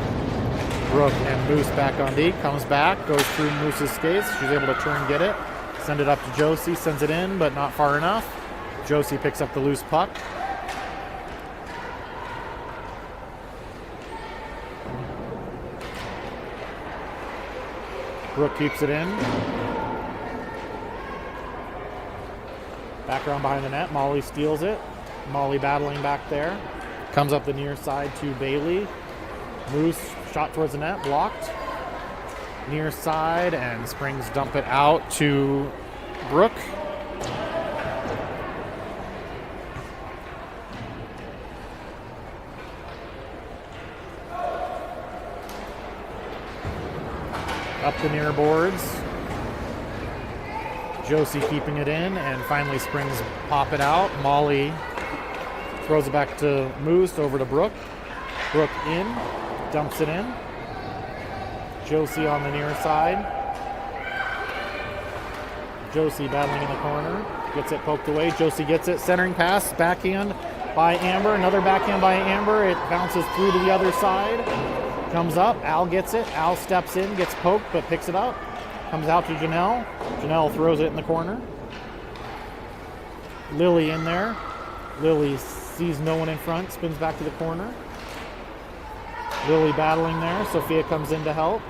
Brooke and Moose back on D. Comes back, goes through Moose's skates. She's able to turn, get it. Send it up to Josie, sends it in, but not far enough. Josie picks up the loose puck. Brooke keeps it in. Back around behind the net. Molly steals it. Molly battling back there. Comes up the near side to Bailey. Moose shot towards the net. Blocked. Near side, and Springs dump it out to Brooke. Up the near boards. Josie keeping it in, and finally Springs pop it out. Molly throws it back to Moose, over to Brooke. Brooke in, dumps it in. Josie on the near side. Josie battling in the corner. Gets it poked away. Josie gets it. Centering pass. Backhand by Amber. Another backhand by Amber. It bounces through to the other side. Comes up. Al gets it. Al steps in. Gets poked but picks it up. Comes out to Janelle. Janelle throws it in the corner. Lily in there. Lily sees no one in front, spins back to the corner. Lily battling there. Sophia comes in to help.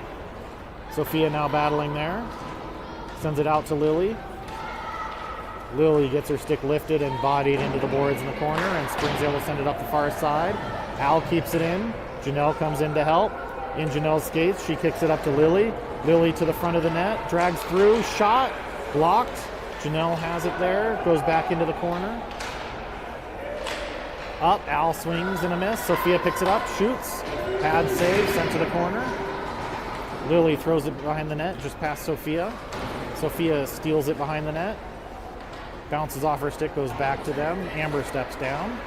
Sophia now battling there. Sends it out to Lily. Lily gets her stick lifted and bodied into the boards in the corner, and Springs able to send it up the far side. Al keeps it in. Janelle comes in to help. In Janelle's skates, she kicks it up to Lily. Lily to the front of the net, drags through, shot, blocked. Janelle has it there, goes back into the corner. Up, Al swings and a miss. Sophia picks it up, shoots. Pad save, sent to the corner. Lily throws it behind the net, just past Sophia. Sophia steals it behind the net. Bounces off her stick, goes back to them. Amber steps down.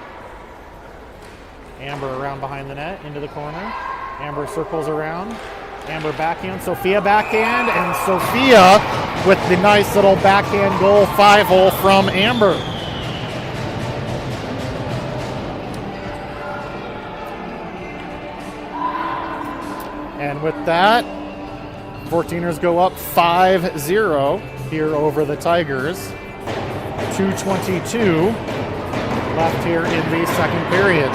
Amber around behind the net, into the corner. Amber circles around. Amber backhand, Sophia backhand, and Sophia with the nice little backhand goal 5-hole from Amber. And with that, 14ers go up 5-0 here over the Tigers. 2:22 left here in the second period.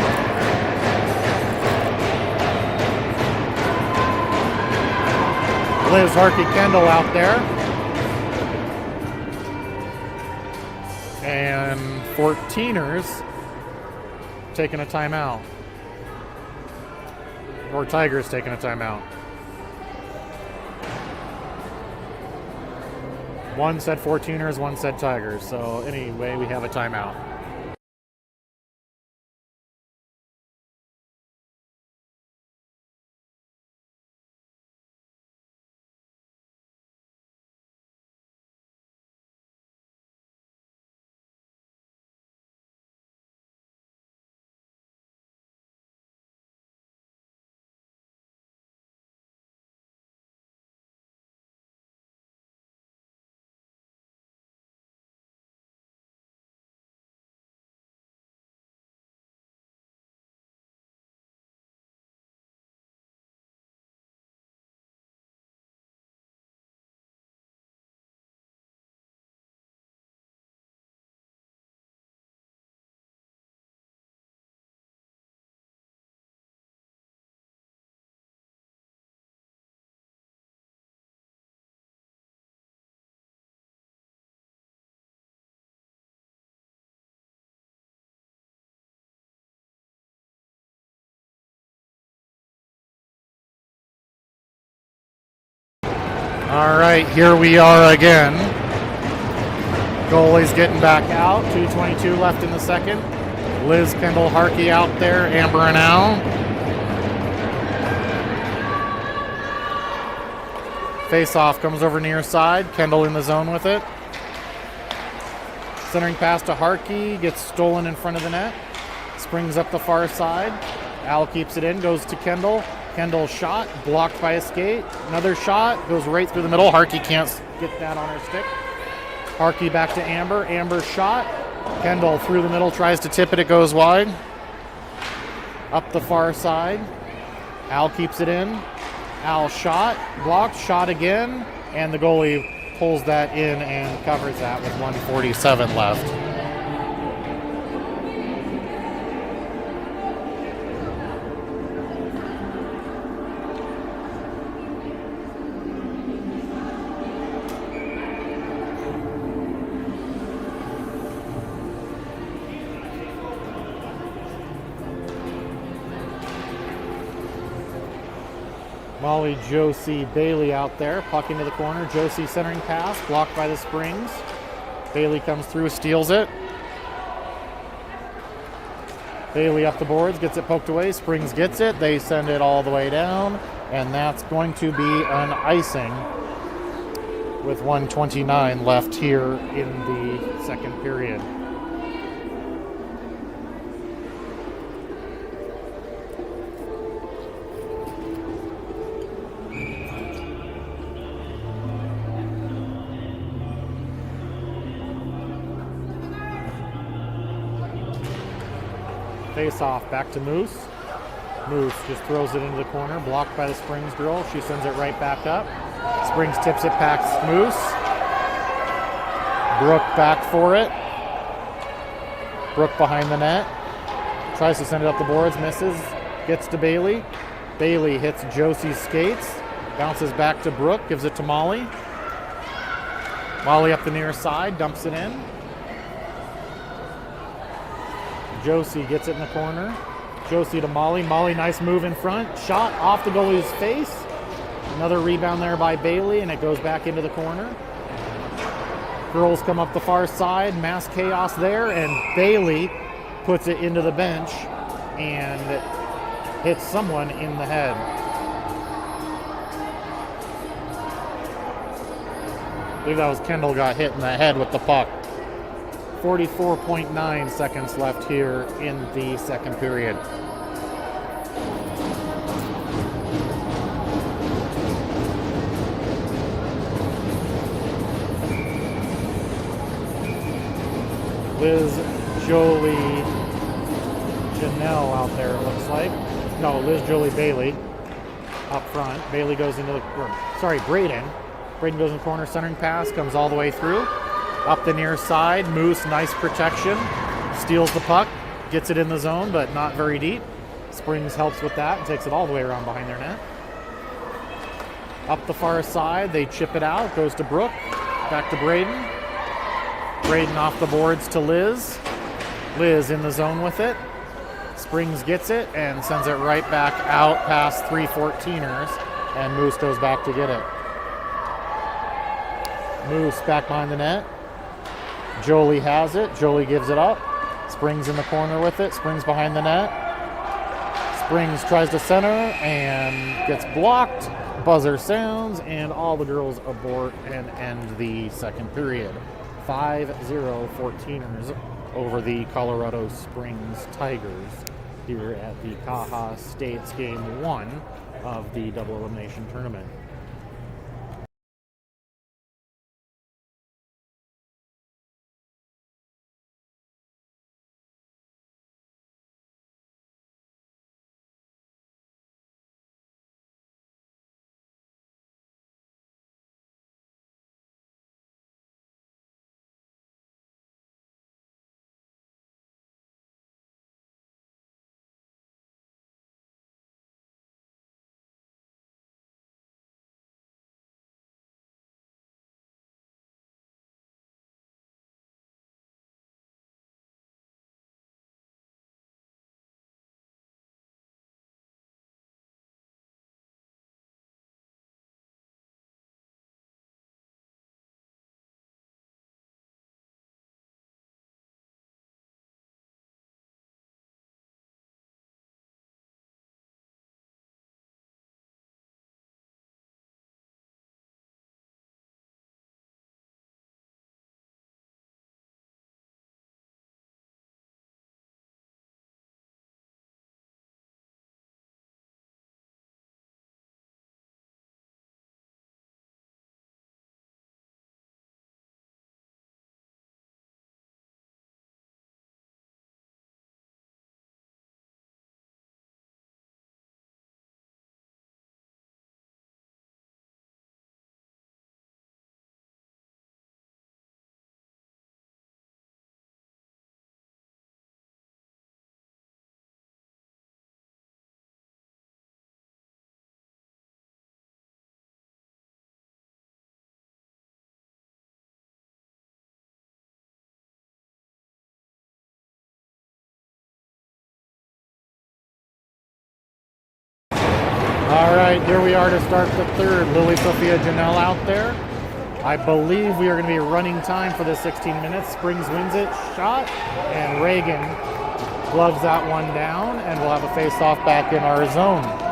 Liz Harkey-Kendall out there. And 14ers taking a timeout. Or Tigers taking a timeout. One said 14ers, one said Tigers. So anyway, we have a timeout. All right, here we are again. Goalie's getting back out. 2:22 left in the second. Liz Kendall Harkey out there. Amber and Al. Face-off comes over near side. Kendall in the zone with it. Centering pass to Harkey. Gets stolen in front of the net. Springs up the far side. Al keeps it in. Goes to Kendall. Kendall shot, blocked by a skate. Another shot, goes right through the middle. Harkey can't get that on her stick. Harkey back to Amber. Amber shot. Kendall through the middle, tries to tip it. It goes wide. Up the far side. Al keeps it in. Al shot, blocked, shot again. And the goalie pulls that in and covers that with 1:47 left. Molly Josie Bailey out there, puck into the corner. Josie centering pass, blocked by the Springs. Bailey comes through, steals it. Bailey up the boards, gets it poked away. Springs gets it. They send it all the way down, and that's going to be an icing with 1:29 left here in the second period. Face off, back to Moose. Moose just throws it into the corner, blocked by the Springs girl. She sends it right back up. Springs tips it past Moose. Brooke back for it. Brooke behind the net. Tries to send it up the boards, misses. Gets to Bailey. Bailey hits Josie's skates. Bounces back to Brooke, gives it to Molly. Molly up the near side, dumps it in. Josie gets it in the corner. Josie to Molly. Molly, nice move in front. Shot off the goalie's face. Another rebound there by Bailey, and it goes back into the corner. Girls come up the far side. Mass chaos there, and Bailey puts it into the bench and hits someone in the head. I believe that was Kendall got hit in the head with the puck. 44.9 seconds left here in the second period. Liz, Jolie, Janelle out there, it looks like. No, Liz, Jolie, Bailey up front. Bailey goes into the, Braden. Braden goes in the corner, centering pass, comes all the way through. Up the near side, Moose, nice protection. Steals the puck, gets it in the zone, but not very deep. Springs helps with that and takes it all the way around behind their net. Up the far side, they chip it out, goes to Brooke, back to Braden. Braden off the boards to Liz. Liz in the zone with it. Springs gets it and sends it right back out past 3 14ers, and Moose goes back to get it. Moose back behind the net. Jolie has it. Jolie gives it up. Springs in the corner with it. Springs behind the net. Springs tries to center and gets blocked. Buzzer sounds, and all the girls abort and end the second period. 5-0 14ers over the Colorado Springs Tigers here at the Caja States Game 1 of the double elimination tournament. All right, here we are to start the third. Lily, Sophia, Janelle out there. I believe we are going to be running time for the 16 minutes. Springs wins it, shot, and Reagan gloves that one down, and we'll have a face-off back in our zone.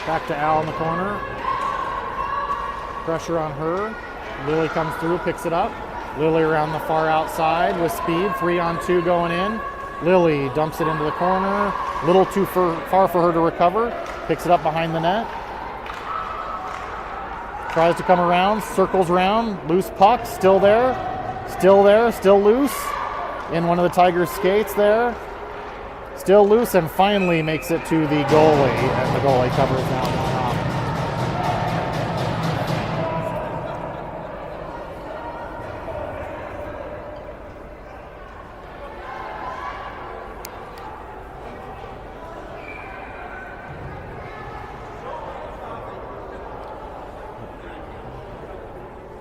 Back to Al in the corner. Pressure on her. Lily comes through, picks it up. Lily around the far outside with speed. 3-on-2 going in. Lily dumps it into the corner. Little too far for her to recover. Picks it up behind the net. Tries to come around, circles around. Loose puck, still there. Still there, still loose. in one of the Tigers' skates there. Still loose and finally makes it to the goalie, and the goalie covers that one up.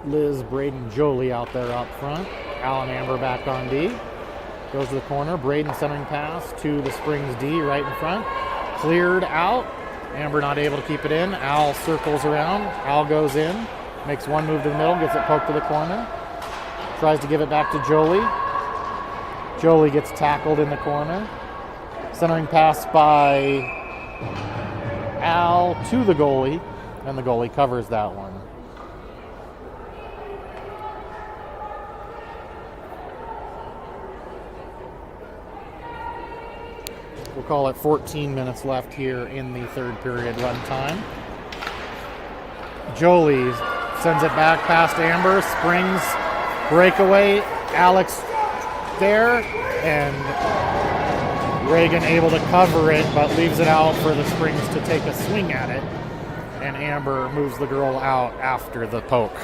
Liz, Braden, Jolie out there up front. Al and Amber back on D. Goes to the corner. Braden centering pass to the Springs D right in front. Cleared out. Amber not able to keep it in. Al circles around. Al goes in. Makes one move to the middle. Gets it poked to the corner. Tries to give it back to Jolie. Jolie gets tackled in the corner. Centering pass by Al to the goalie. And the goalie covers that one. We'll call it 14 minutes left here in the third period run time. Jolie sends it back past Amber. Springs breakaway. Alex there. And Reagan able to cover it, but leaves it out for the Springs to take a swing at it. And Amber moves the girl out after the poke.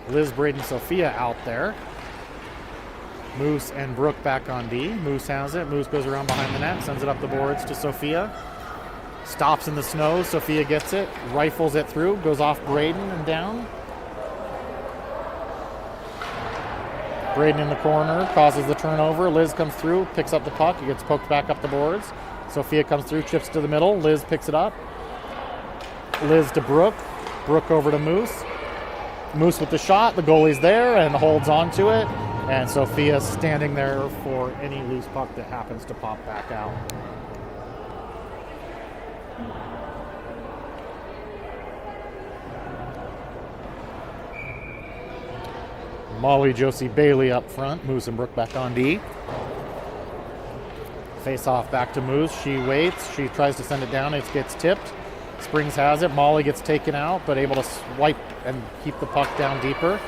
Liz, Braden, Sophia out there. Moose and Brooke back on D. Moose has it. Moose goes around behind the net, sends it up the boards to Sophia. Stops in the snow. Sophia gets it, rifles it through, goes off Braden and down. Braden in the corner, causes the turnover. Liz comes through, picks up the puck. It gets poked back up the boards. Sophia comes through, chips to the middle. Liz picks it up. Liz to Brooke. Brooke over to Moose. Moose with the shot. The goalie's there and holds on to it. And Sophia's standing there for any loose puck that happens to pop back out. Molly, Josie, Bailey up front. Moose and Brooke back on D. Face off back to Moose. She waits. She tries to send it down. It gets tipped. Springs has it. Molly gets taken out, but able to swipe and keep the puck down deeper.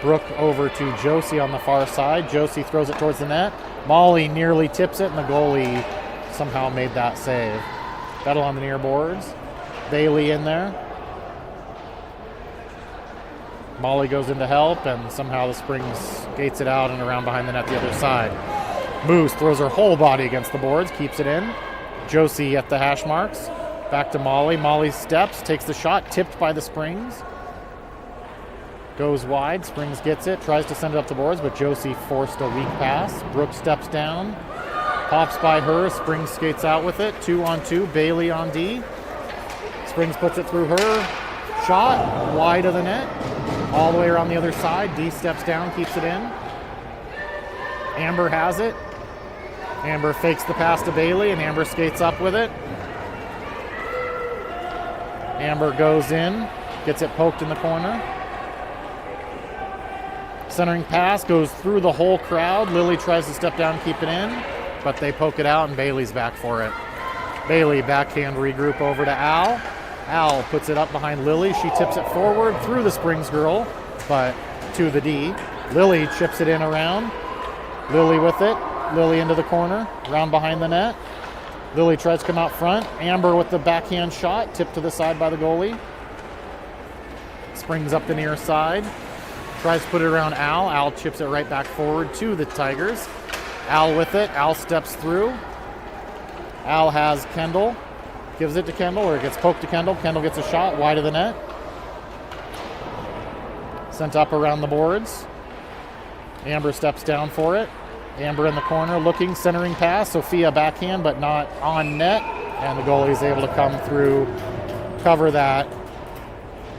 Brooke over to Josie on the far side. Josie throws it towards the net. Molly nearly tips it, and the goalie somehow made that save. Battle on the near boards. Bailey in there. Molly goes in to help, and somehow the Springs gates it out and around behind the net the other side. Moose throws her whole body against the boards, keeps it in. Josie at the hash marks. Back to Molly. Molly steps, takes the shot, tipped by the Springs. Goes wide. Springs gets it, tries to send it up the boards, but Josie forced a weak pass. Brooke steps down, pops by her. Springs skates out with it. 2-on-2. Bailey on D. Springs puts it through her. Shot wide of the net. All the way around the other side. D steps down, keeps it in. Amber has it. Amber fakes the pass to Bailey, and Amber skates up with it. Amber goes in, gets it poked in the corner. Centering pass goes through the whole crowd. Lily tries to step down, keep it in, but they poke it out, and Bailey's back for it. Bailey backhand regroup over to Al. Al puts it up behind Lily. She tips it forward through the Springs girl, but to the D. Lily chips it in around. Lily with it. Lily into the corner, round behind the net. Lily tries to come out front. Amber with the backhand shot, tipped to the side by the goalie. Springs up the near side. Tries to put it around Al. Al chips it right back forward to the Tigers. Al with it. Al steps through. Al has Kendall. Gives it to Kendall, or it gets poked to Kendall. Kendall gets a shot wide of the net. Sent up around the boards. Amber steps down for it. Amber in the corner looking, centering pass. Sophia backhand, but not on net. And the goalie is able to come through, cover that.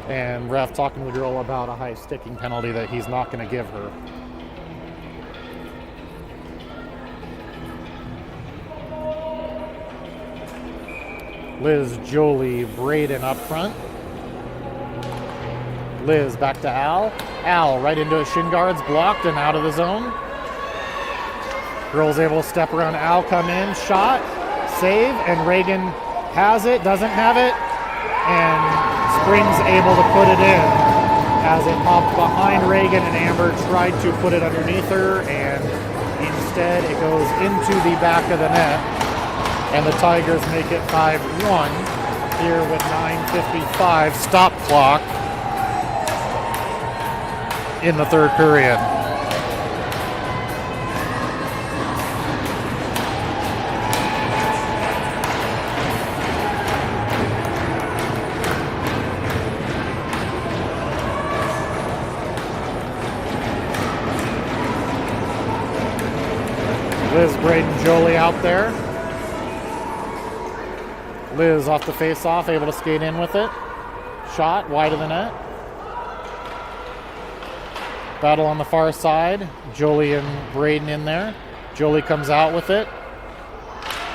And ref talking to the girl about a high sticking penalty that he's not going to give her. Liz, Jolie, Braden up front. Liz back to Al. Al right into his shin guards, blocked and out of the zone. Girls able to step around Al, come in, shot, save, and Reagan has it, doesn't have it, and Springs able to put it in as it popped behind Reagan, and Amber tried to put it underneath her, and instead it goes into the back of the net, and the Tigers make it 5-1 here with 9:55 stop clock in the third period. Liz, Braden, Jolie out there. Liz off the face-off, able to skate in with it. Shot wide of the net. Battle on the far side. Jolie and Braden in there. Jolie comes out with it.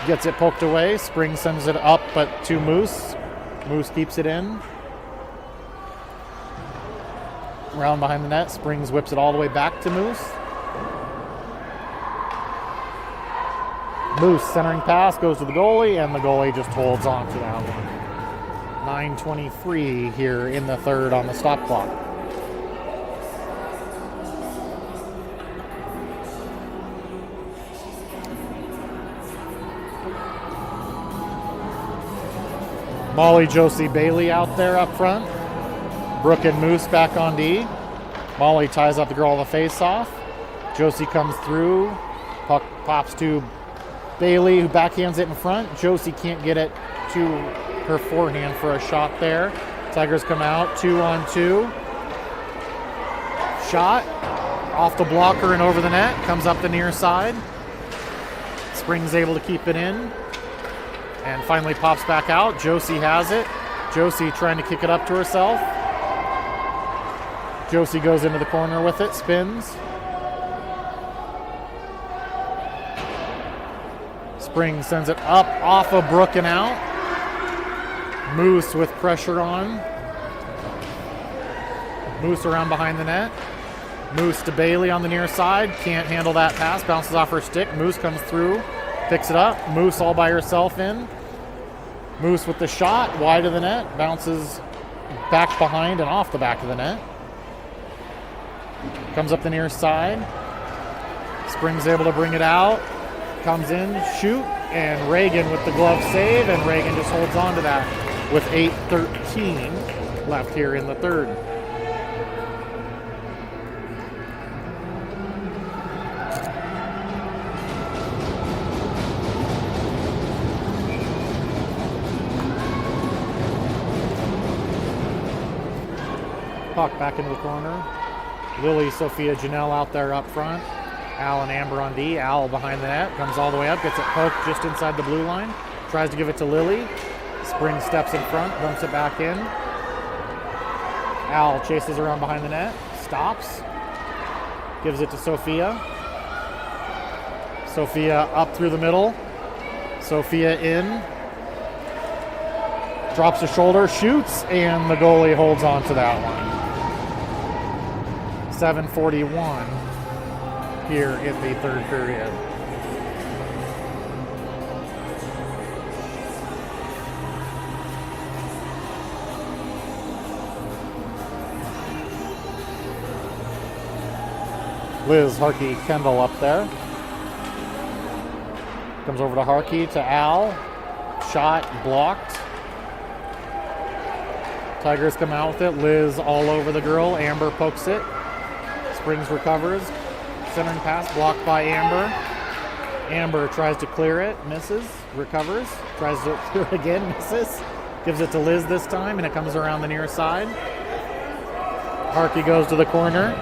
Gets it poked away. Spring sends it up, but to Moose. Moose keeps it in. Round behind the net. Springs whips it all the way back to Moose. Moose centering pass goes to the goalie, and the goalie just holds on to that one. 9:23 here in the third on the stop clock. Molly, Josie, Bailey out there up front. Brooke and Moose back on D. Molly ties up the girl on the face-off. Josie comes through. Puck pops to Bailey, who backhands it in front. Josie can't get it to her forehand for a shot there. Tigers come out, 2-on-2. Shot off the blocker and over the net. Comes up the near side. Springs able to keep it in. And finally pops back out. Josie has it. Josie trying to kick it up to herself. Josie goes into the corner with it, spins. Springs sends it up off of Brooke and out. Moose with pressure on. Moose around behind the net. Moose to Bailey on the near side. Can't handle that pass. Bounces off her stick. Moose comes through. Picks it up. Moose all by herself in. Moose with the shot. Wide of the net. Bounces back behind and off the back of the net. Comes up the near side. Springs able to bring it out. Comes in, shoot, and Reagan with the glove save, and Reagan just holds on to that with 8:13 left here in the third. Puck back into the corner. Lily, Sophia, Janelle out there up front. Al and Amber on D. Al behind the net. Comes all the way up. Gets it poked just inside the blue line. Tries to give it to Lily. Spring steps in front. Dumps it back in. Al chases around behind the net. Stops. Gives it to Sophia. Sophia up through the middle. Sophia in. Drops a shoulder. Shoots. And the goalie holds on to that one. 7:41. Here in the third period. Liz, Harkey, Kendall up there. Comes over to Harkey, to Al. Shot blocked. Tigers come out with it. Liz all over the girl. Amber pokes it. Springs recovers. Centering pass blocked by Amber. Amber tries to clear it, misses, recovers, tries to clear it again, misses. Gives it to Liz this time, and it comes around the near side. Harkey goes to the corner.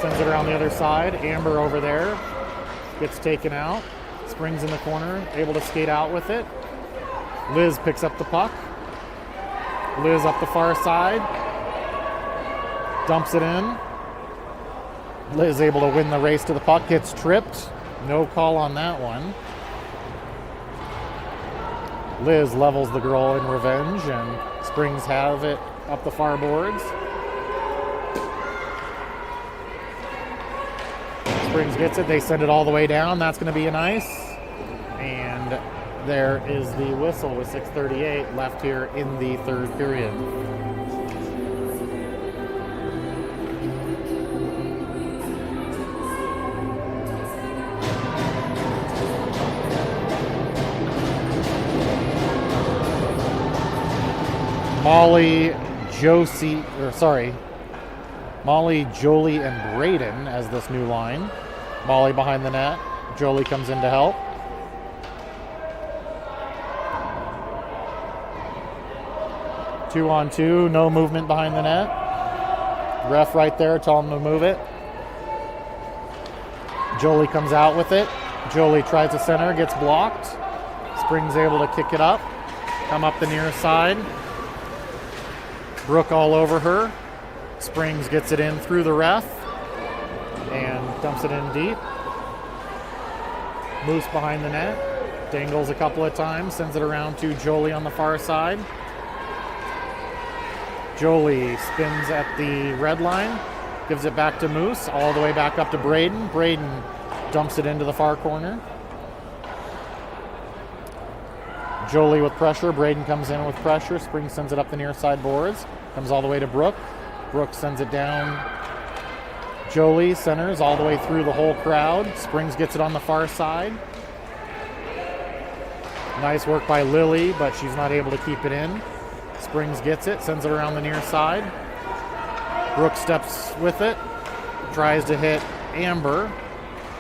Sends it around the other side. Amber over there. Gets taken out. Springs in the corner, able to skate out with it. Liz picks up the puck. Liz up the far side. Dumps it in. Liz able to win the race to the puck, gets tripped. No call on that one. Liz levels the girl in revenge, and Springs have it up the far boards. Springs gets it. They send it all the way down. That's going to be a nice. And there is the whistle with 6:38 left here in the third period. Molly, Jolie, and Braden as this new line. Molly behind the net. Jolie comes in to help. Two on two, no movement behind the net. Ref right there, tell him to move it. Jolie comes out with it. Jolie tries to center, gets blocked. Springs able to kick it up, come up the near side. Brooke all over her. Springs gets it in through the ref and dumps it in deep. Moose behind the net. Dangles a couple of times, sends it around to Jolie on the far side. Jolie spins at the red line, gives it back to Moose, all the way back up to Braden. Braden dumps it into the far corner. Jolie with pressure. Braden comes in with pressure. Springs sends it up the near side boards. Comes all the way to Brooke. Brooke sends it down. Jolie centers all the way through the whole crowd. Springs gets it on the far side. Nice work by Lily, but she's not able to keep it in. Springs gets it, sends it around the near side. Brooke steps with it. Tries to hit Amber.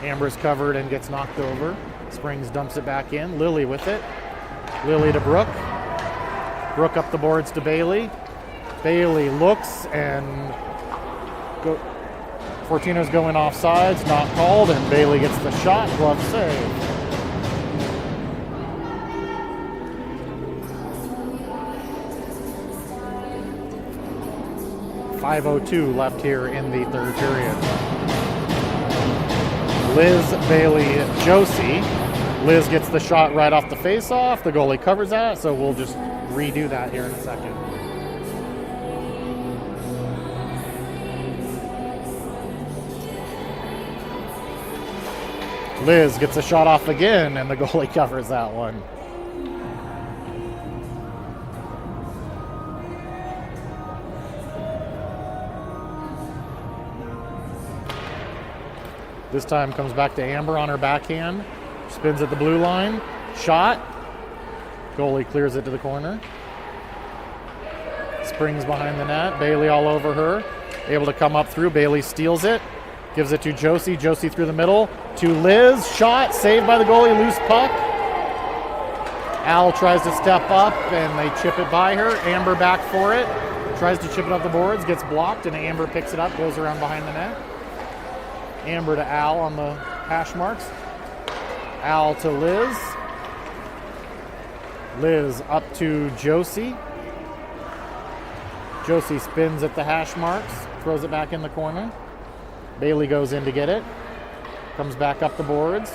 Amber's covered and gets knocked over. Springs dumps it back in. Lily with it. Lily to Brooke. Brooke up the boards to Bailey. Bailey looks and 14ers going offsides, not called, and Bailey gets the shot. Glove save. .5:02 left here in the third period. Liz, Bailey, Josie. Liz gets the shot right off the face-off. The goalie covers that, so we'll just redo that here in a second. Liz gets a shot off again, and the goalie covers that one. This time comes back to Amber on her backhand. Spins at the blue line. Shot. Goalie clears it to the corner. Springs behind the net. Bailey all over her. Able to come up through. Bailey steals it. Gives it to Josie. Josie through the middle. To Liz. Shot. Saved by the goalie. Loose puck. Al tries to step up and they chip it by her. Amber back for it. Tries to chip it up the boards. Gets blocked and Amber picks it up. Goes around behind the net. Amber to Al on the hash marks. Al to Liz. Liz up to Josie. Josie spins at the hash marks. Throws it back in the corner. Bailey goes in to get it. Comes back up the boards.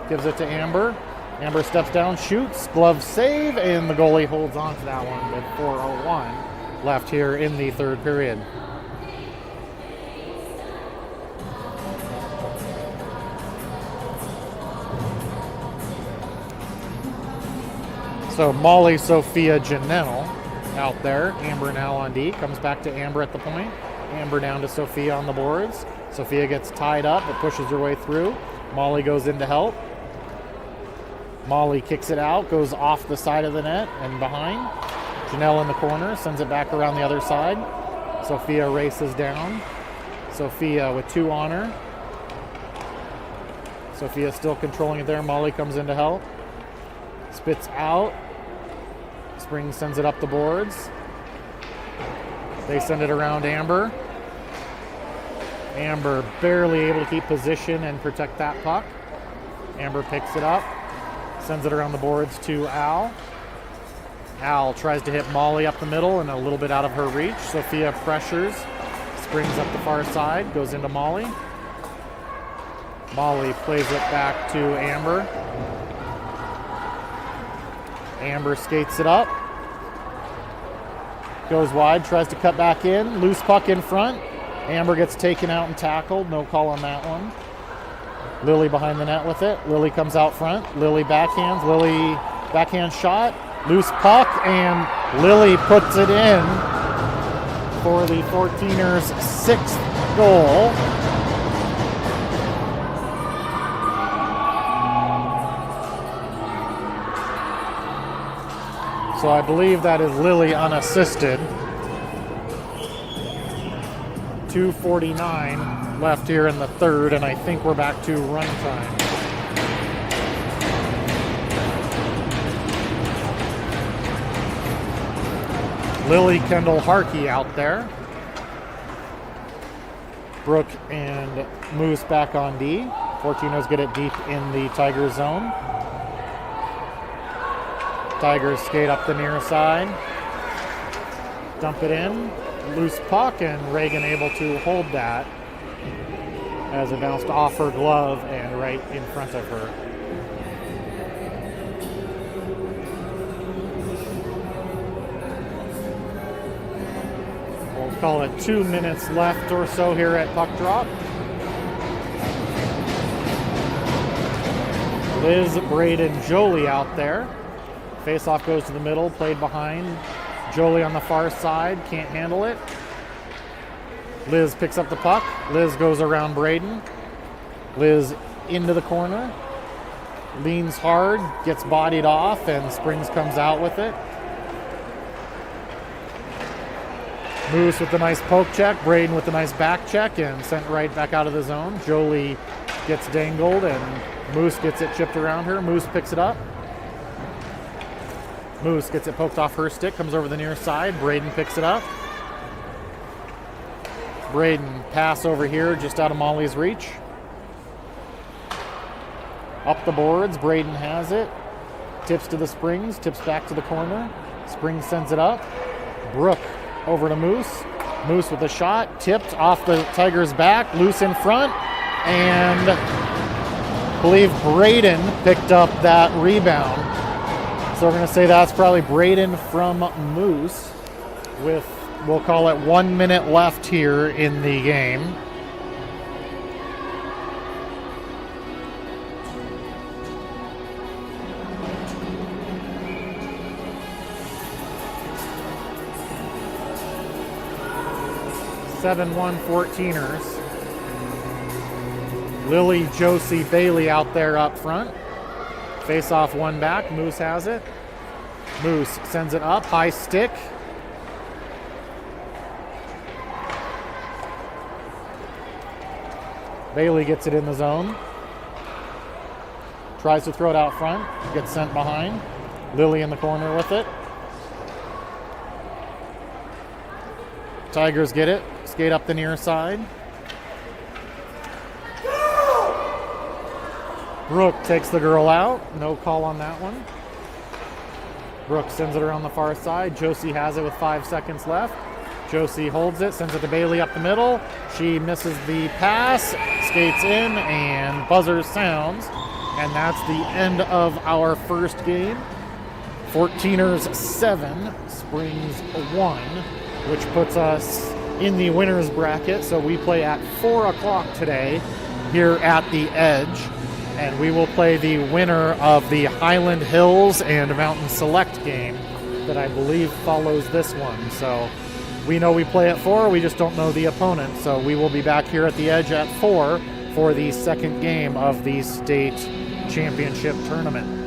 Gives it to Amber. Amber steps down, shoots. Glove save, and the goalie holds on to that one with 4:01 left here in the third period. So Molly, Sophia, Janelle out there. Amber now on D. Comes back to Amber at the point. Amber down to Sophia on the boards. Sophia gets tied up, but pushes her way through. Molly goes in to help. Molly kicks it out, goes off the side of the net and behind. Janelle in the corner, sends it back around the other side. Sophia races down. Sophia with two on her. Sophia still controlling it there. Molly comes in to help. Spits out. Springs sends it up the boards. They send it around Amber. Amber barely able to keep position and protect that puck. Amber picks it up. Sends it around the boards to Al. Al tries to hit Molly up the middle and a little bit out of her reach. Sophia pressures. Springs up the far side. Goes into Molly. Molly plays it back to Amber. Amber skates it up. Goes wide, tries to cut back in. Loose puck in front. Amber gets taken out and tackled. No call on that one. Lily behind the net with it. Lily comes out front. Lily backhands. Lily backhand shot. Loose puck, and Lily puts it in for the 14ers' 6th goal. So I believe that is Lily unassisted. 2:49 left here in the third, and I think we're back to run time. Lily Kendall Harkey out there. Brooke and Moose back on D. 14ers get it deep in the Tiger zone. Tigers skate up the near side. Dump it in. Loose puck, and Reagan able to hold that as it bounced off her glove and right in front of her. We'll call it 2 minutes left or so here at puck drop. Liz, Braden, Jolie out there. Face-off goes to the middle, played behind. Jolie on the far side, can't handle it. Liz picks up the puck. Liz goes around Braden. Liz into the corner. Leans hard, gets bodied off, and Springs comes out with it. Moose with a nice poke check. Braden with a nice back check and sent right back out of the zone. Jolie gets dangled, and Moose gets it chipped around her. Moose picks it up. Moose gets it poked off her stick, comes over the near side. Braden picks it up. Braden pass over here, just out of Molly's reach. Up the boards, Braden has it. Tips to the Springs, tips back to the corner. Springs sends it up. Brooke over to Moose. Moose with a shot, tipped off the Tigers' back, loose in front. And I believe Braden picked up that rebound. So we're going to say that's probably Braden from Moose with, we'll call it 1 minute left here in the game. (7-1) 14ers. Lily, Josie, Bailey out there up front. Face off one back. Moose has it. Moose sends it up. High stick. Bailey gets it in the zone. Tries to throw it out front. Gets sent behind. Lily in the corner with it. Tigers get it. Skate up the near side. Brooke takes the girl out. No call on that one. Brooke sends it around the far side. Josie has it with 5 seconds left. Josie holds it, sends it to Bailey up the middle. She misses the pass, skates in, and buzzer sounds. And that's the end of our first game. 14ers 7, Springs 1, which puts us in the winner's bracket. So we play at 4 o'clock today here at the Edge. And we will play the winner of the Highland Hills and Mountain Select game that I believe follows this one. So we know we play at 4, we just don't know the opponent. So we will be back here at the Edge at 4 for the second game of the state championship tournament.